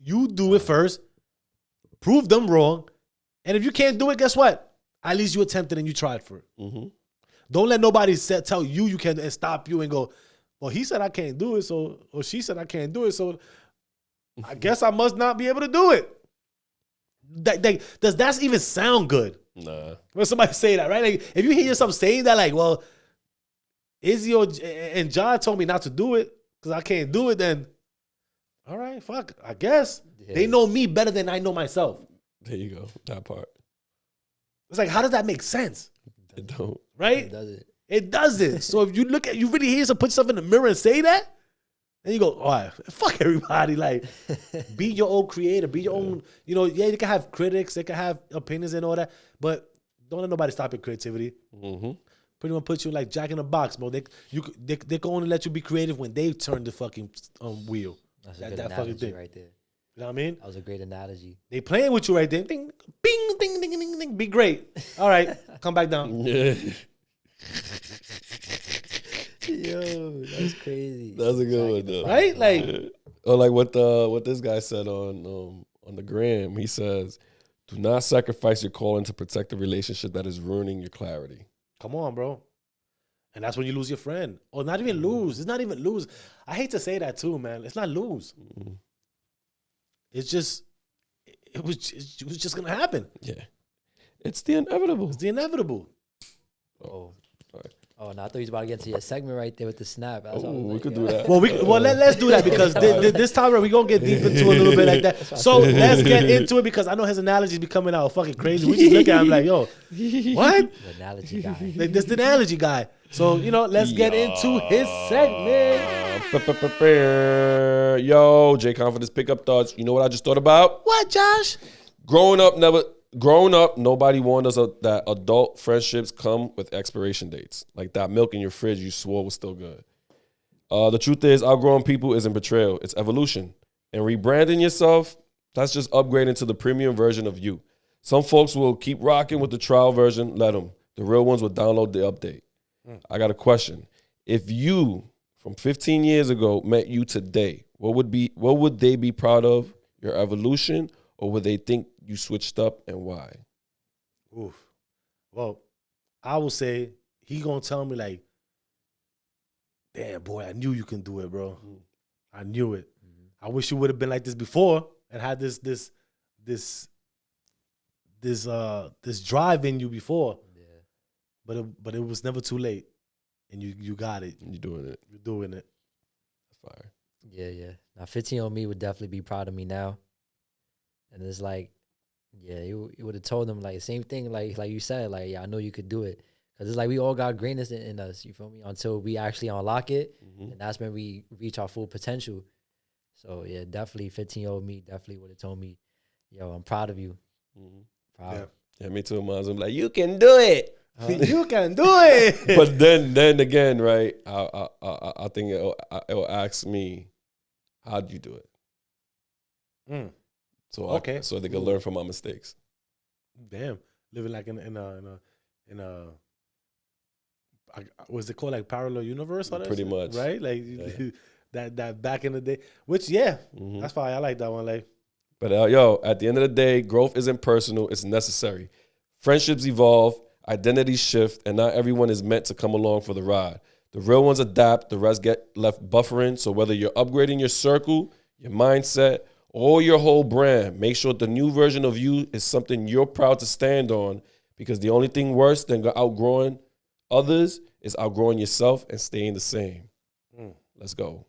You do it first. Prove them wrong. And if you can't do it, guess what? At least you attempted and you tried for it. Mm-hmm. Don't let nobody tell you can't and stop you and go, well, he said I can't do it, so, or she said I can't do it, so I guess I must not be able to do it. Does that even sound good? Nah. When somebody say that, right? Like, if you hear yourself saying that, like, well, Izzy and John told me not to do it because I can't do it, then all right, fuck, I guess. Yeah. They know me better than I know myself. There you go. That part. It's like, how does that make sense? It don't. Right? Does it? It doesn't. So if you really hear yourself put yourself in the mirror and say that, and you go, all right, fuck everybody. Like, be your own creator. Be your own, you know, yeah, you can have critics. They can have opinions and all that. But don't let nobody stop your creativity. Mm-hmm. Pretty much put you like Jack in a box, bro. They can only let you be creative when they turn the fucking wheel. That's a That good fucking analogy thing. right there. You know what I mean? That was a great analogy. They playing with you right there. Ding, bing, ding, ding, ding, ding. Be great. All right, come back down. Yeah. Yo, that's crazy. That's a good one though. Right? Like, Or like what this guy said on the gram. He says, "Do not sacrifice your calling to protect a relationship that is ruining your clarity." come on, bro. And that's when you lose your friend. Or not even lose. It's not even lose. I hate to say that too, man. It's not lose. Mm-hmm. It's just, it was just going to happen. Yeah. It's the inevitable. It's the inevitable. Oh, Oh no, I thought you was about to get to your segment right there with the snap. That's Oh, what I was we like, could yo. do that. Well, let's do that because this time we're gonna get deep into a little bit like that. So let's get into it because I know his analogies be coming out fucking crazy. We just look at him like, yo, what? The analogy guy. Like, this the analogy guy. So let's get into his segment. Yo, Jconfident's pickup thoughts. You know what I just thought about? What, Josh? Growing up, nobody warned us that adult friendships come with expiration dates. Like that milk in your fridge you swore was still good. The truth is, outgrowing people isn't betrayal. It's evolution. And rebranding yourself, that's just upgrading to the premium version of you. Some folks will keep rocking with the trial version. Let them. The real ones will download the update. I got a question. If you, from 15 years ago, met you today, what would they be proud of? Your evolution, or would they think you switched up, and why? Oof. Well, I will say he gonna tell me like, damn boy, I knew you can do it, bro. I knew it. I wish you would have been like this before and had this drive in you before. Yeah. But it was never too late, and you got it. You're doing it. You're doing it. That's fire. Yeah. Now 15 me would definitely be proud of me now. And it's like, yeah, you would have told them like same thing, like you said, like, yeah, I know you could do it. Cause it's like we all got greatness in us, you feel me? Until we actually unlock it, and that's when we reach our full potential. So yeah, definitely 15-year-old me definitely would have told me, yo, I'm proud of you. Proud. Yeah, me too, Miles. I'm like, you can do it. You can do it. But then again, right? I think it'll ask me, how'd you do it? So so they can learn from my mistakes. Damn, living like in a what's it called, like parallel universe? Or Pretty much, right? Like that back in the day. Which that's fine. I like that one. Like, but yo, at the end of the day, growth isn't personal; it's necessary. Friendships evolve, identities shift, and not everyone is meant to come along for the ride. The real ones adapt; the rest get left buffering. So whether you're upgrading your circle, your mindset, or your whole brand, make sure the new version of you is something you're proud to stand on, because the only thing worse than outgrowing others is outgrowing yourself and staying the same. Let's go.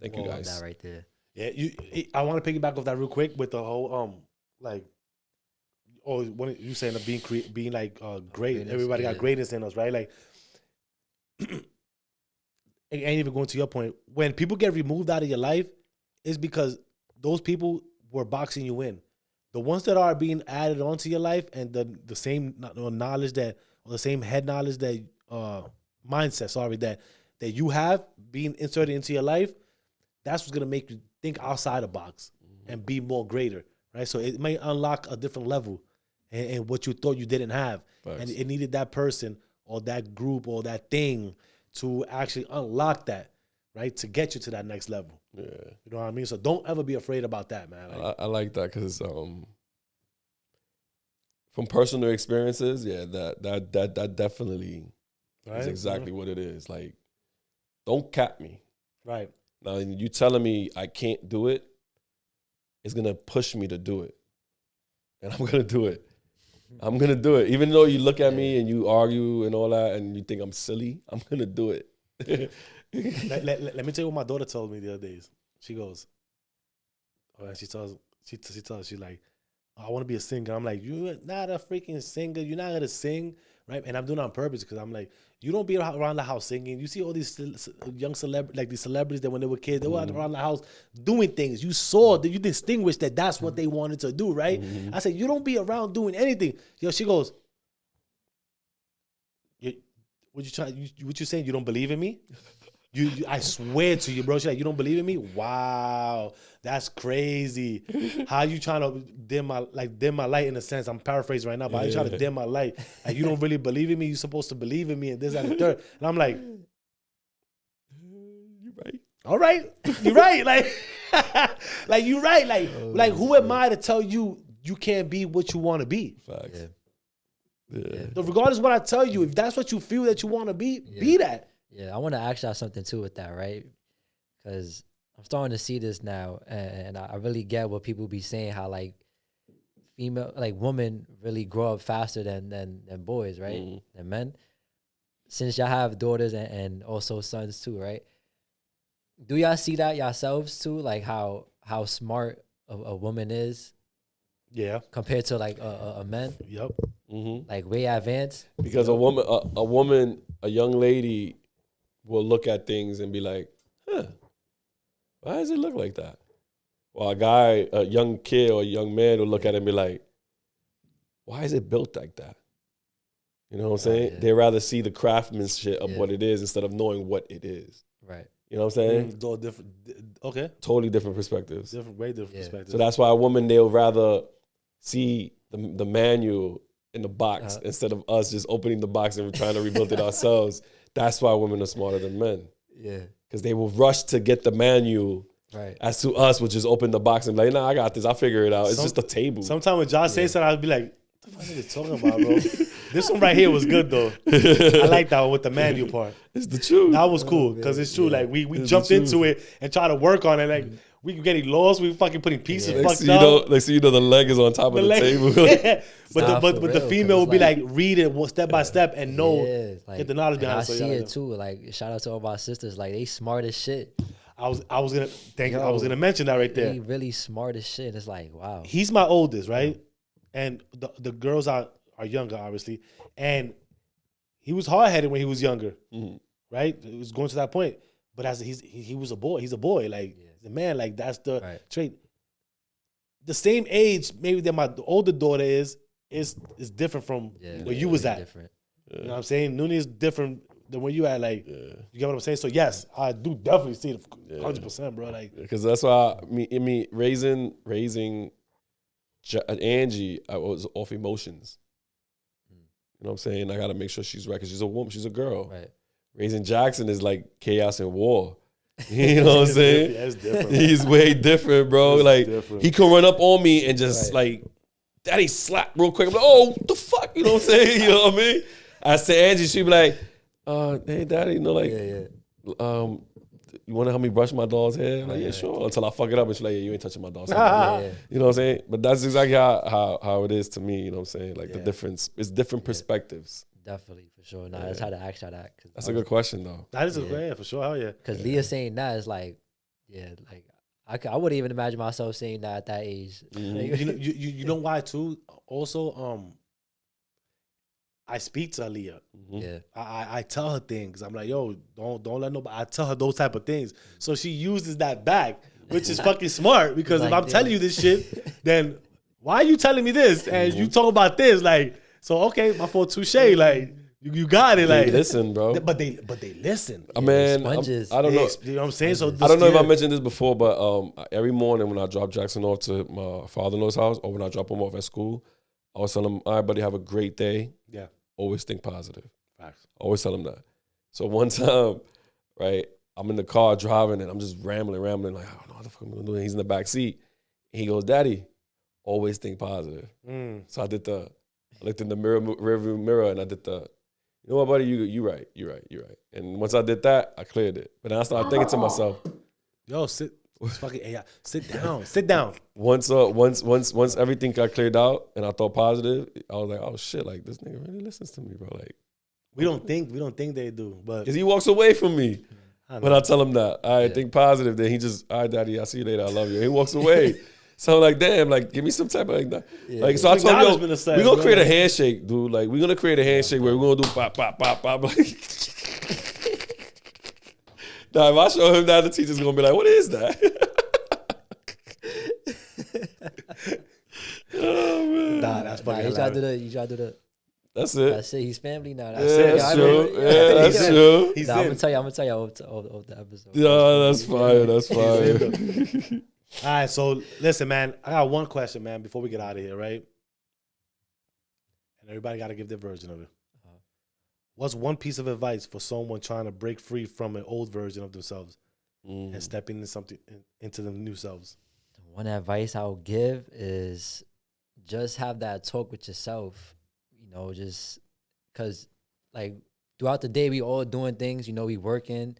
Thank you, guys. That right there. Yeah, I want to piggyback off that real quick with the whole like, when you saying of being like great. Greatness, Everybody got greatness in us, right? Like, it ain't even going to your point. When people get removed out of your life, it's because those people were boxing you in. The ones that are being added onto your life and the same knowledge that, or the same head knowledge that mindset, that you have being inserted into your life, that's what's gonna make you think outside the box and be more greater, right? So it may unlock a different level and what you thought you didn't have. Thanks. And it needed that person or that group or that thing to actually unlock that, right? To get you to that next level. Yeah. You know what I mean? So don't ever be afraid about that, man. Like, I like that because from personal experiences, yeah, that definitely is exactly what it is. Like, don't cap me. Right. Now, you telling me I can't do it, it's going to push me to do it. And I'm going to do it. I'm going to do it. Even though you look at me and you argue and all that and you think I'm silly, I'm going to do it. let me tell you what my daughter told me the other days. She goes, she's like, I want to be a singer. I'm like, you're not a freaking singer. You're not going to sing, right? And I'm doing it on purpose because I'm like, you don't be around the house singing. You see all these young celebrities, like these celebrities that when they were kids, they were around the house doing things. You saw that you distinguished that that's what they wanted to do, right? I said, you don't be around doing anything. She goes, what you saying? You don't believe in me? I swear to you, bro. She's like, you don't believe in me? Wow, that's crazy. How you trying to dim my light in a sense? I'm paraphrasing right now, but how you trying to dim my light? Like, you don't really believe in me? You're supposed to believe in me and this, that, and the third. And I'm like, you're right. All right, you're right. Like you're right. Like who am I to tell you you can't be what you want to be? Facts. Yeah. So regardless of what I tell you, if that's what you feel that you want to be that. Yeah, I want to ask y'all something too with that, right? Because I'm starting to see this now, and I really get what people be saying, how like female, like women, really grow up faster than boys, right? Than men. Since y'all have daughters and also sons too, right? Do y'all see that yourselves too? Like how smart a woman is Yeah. compared to like a man? Yep. Like way advanced. Because a woman, a young lady will look at things and be like, huh, why does it look like that? Well, a young kid or a young man will look at it and be like, why is it built like that? You know what I'm saying? Yeah. They rather see the craftsmanship of Yeah. what it is instead of knowing what it is. Right. You know what I'm saying? All different. Okay. Totally different perspectives. Way different perspectives. So that's why a woman, they'll rather see the manual in the box instead of us just opening the box and trying to rebuild it ourselves. That's why women are smarter than men. Yeah. Because they will rush to get the manual. Right. As to us, we'll just open the box and be like, nah, I got this. I'll figure it out. It's just a table. Sometimes when Josh says something, I'll be like, what the fuck are you talking about, bro? This one right here was good, though. I like that one with the manual part. It's the truth. That was cool because it's true. Like we jumped into it and tried to work on it. Like we getting lost. We fucking putting pieces fucked up. The leg is on top of the table. Yeah. But Nah, the for real, female will be like- like read it step by step and know get the knowledge behind I it. So see yeah, it too. Like shout out to all my sisters. Like they smart as shit. I was gonna mention that right there. They really smart as shit. It's like wow. He's my oldest, right? And the girls are younger, obviously. And he was hard headed when he was younger, right? It was going to that point. But as he was a boy, he's a boy. Like he's a man. Like that's the trait. The same age maybe that my older daughter is different from where you was at. Different. You know what I'm saying? Nooney is different than where you at. Like you get what I'm saying? So yes, I do definitely see it 100%, bro. Like because that's why raising Angie, I was off emotions. You know what I'm saying? I got to make sure she's right because she's a woman, she's a girl. Right. Raising Jackson is like chaos and war. You know what I'm saying? It's different. He's way different, bro. It's like different. he can run up on me and just like, daddy slap real quick. I'm like, oh, what the fuck? You know what I'm saying? You know what I mean? I say Angie, she be like, hey, daddy, you know, like, you want to help me brush my dog's hair? I'm like, yeah, sure. Until I fuck it up and she's like, yeah, you ain't touching my dog's hair. You know what I'm saying? But that's exactly how it is to me. You know what I'm saying? Like the difference, it's different perspectives. Definitely, for sure. Nah, I just had to ask y'all that. That's a good question, though. That is a yeah, for sure. Hell yeah. Because Leah saying that is like, like I wouldn't even imagine myself saying that at that age. You know why too? Also, I speak to Leah. Yeah. I tell her things. I'm like, yo, don't let nobody. I tell her those type of things. So she uses that back, which is fucking smart. Because if I'm telling you this shit, then why are you telling me this? And you talk about this, like. So okay, my fault, touche. Like you got it. Like listen, bro. But they listen. I mean, sponges. I don't know. You know what I'm saying? So I don't know if I mentioned this before, but every morning when I drop Jackson off to my father-in-law's house, or when I drop him off at school, I always tell him, "All right, buddy, have a great day. Yeah, always think positive." Facts. Always tell him that. So one time, right, I'm in the car driving and I'm just rambling, like I don't know what the fuck I'm gonna do. And he's in the back seat. And he goes, "Daddy, always think positive." So I looked in the rearview mirror and I did you know what, buddy, you right. And once I did that, I cleared it. But then I started thinking to myself, yo, sit down. Once everything got cleared out and I thought positive, I was like, oh shit, like this nigga really listens to me, bro. Like we don't think they do, but because he walks away from me when I tell him that. I think positive, then he just, all right, daddy, I'll see you later, I love you. And he walks away. So I'm like, damn, like, give me some type of like that. Like, so I told him, yo, we're going to create a handshake, dude. Like, we're going to create a handshake where we're going to do pop, pop, pop, pop. Like, now, if I show him that, the teacher's going to be like, what is that? Oh, man. Nah, that's fucking you try to do the. That's it. That's it. He's family now. That's it. That's true. Yeah, that's true. I'm going to tell you off the episode. Yeah, that's fire. That's fire. All right, so listen, man. I got one question, man, before we get out of here, right? And everybody got to give their version of it. What's one piece of advice for someone trying to break free from an old version of themselves and stepping into something into the new selves? One advice I would give is just have that talk with yourself. You know, just because like throughout the day we all doing things. You know, we working.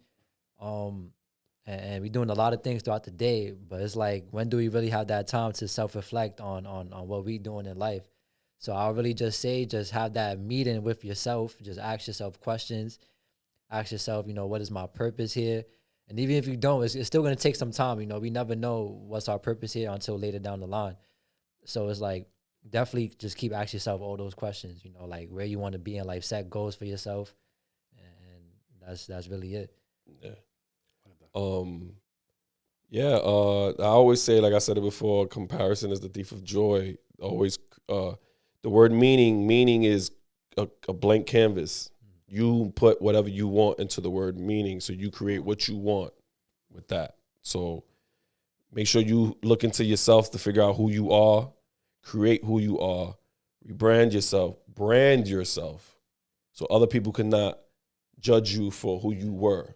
and we're doing a lot of things throughout the day, but it's like, when do we really have that time to self-reflect on what we doing in life? So I'll really just say, just have that meeting with yourself. Just ask yourself questions. Ask yourself, what is my purpose here? And even if you don't, it's still going to take some time. We never know what's our purpose here until later down the line. So it's like, definitely just keep asking yourself all those questions, like where you want to be in life, set goals for yourself. And that's really it. Yeah. I always say, like I said it before, comparison is the thief of joy. Always, the word meaning is a blank canvas. You put whatever you want into the word meaning, so you create what you want with that. So make sure you look into yourself to figure out who you are, create who you are, rebrand yourself, brand yourself, so other people cannot judge you for who you were.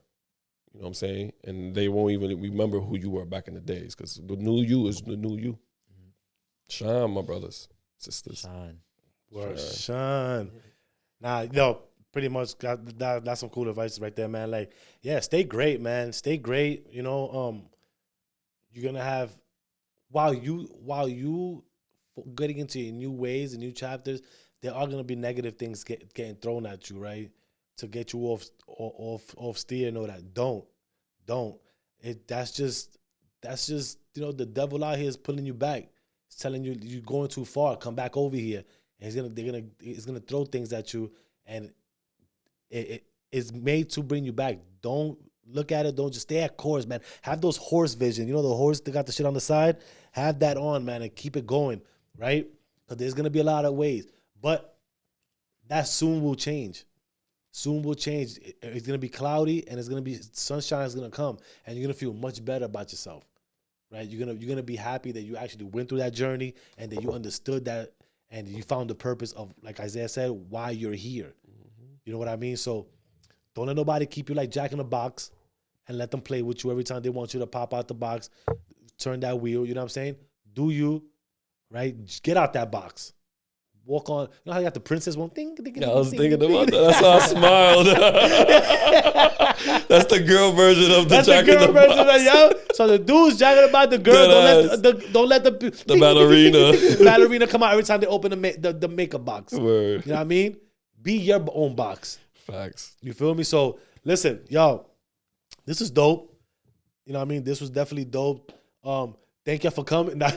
You know what I'm saying? And they won't even remember who you were back in the days, because the new you is the new you. Shine, my brothers, sisters. Shine. Word, shine. Nah, pretty much that's some cool advice right there, man. Like, yeah, stay great, man. Stay great. You're gonna have, while you getting into your new ways and new chapters, there are gonna be negative things getting thrown at you, right? To get you off steer and all that. Don't. That's just the devil out here is pulling you back. It's telling you you're going too far. Come back over here. And it's gonna throw things at you, and it's made to bring you back. Don't look at it. Don't just stay at course, man. Have those horse vision. The horse that got the shit on the side. Have that on, man, and keep it going, right? Because there's gonna be a lot of ways, but that soon will change. Soon will change. It's gonna be cloudy, and it's gonna be sunshine is gonna come, and you're gonna feel much better about yourself, right? You're gonna be happy that you actually went through that journey and that you understood that, and you found the purpose of, like Isaiah said, why you're here. You know what I mean? So don't let nobody keep you like Jack in the Box, and let them play with you every time they want you to pop out the box, turn that wheel. You know what I'm saying? Do you, right? Just get out that box. Walk on. You know how you got the princess one? Ding, ding, ding, I was ding, thinking ding, about ding. that. That's how I smiled. That's the girl version of the That's Jack the girl in the version Box. of yo. So the dude's jacking about the girl. Don't let the ballerina. the ballerina come out every time they open the makeup box. Word. You know what I mean? Be your own box. Facts. You feel me? So listen, yo, this is dope. You know what I mean? This was definitely dope. Thank you for coming. Yo,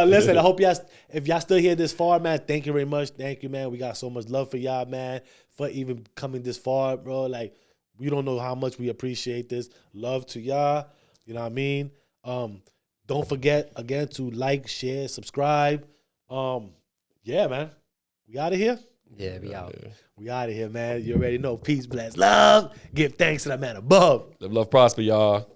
listen, I hope if y'all still here this far, man, thank you very much. Thank you, man. We got so much love for y'all, man, for even coming this far, bro. Like, we don't know how much we appreciate this. Love to y'all. You know what I mean? Don't forget, again, to like, share, subscribe. Yeah, man. We out of here? Yeah, we out. We out of here, man. You already know. Peace, bless, love. Give thanks to that man above. Live, love, prosper, y'all.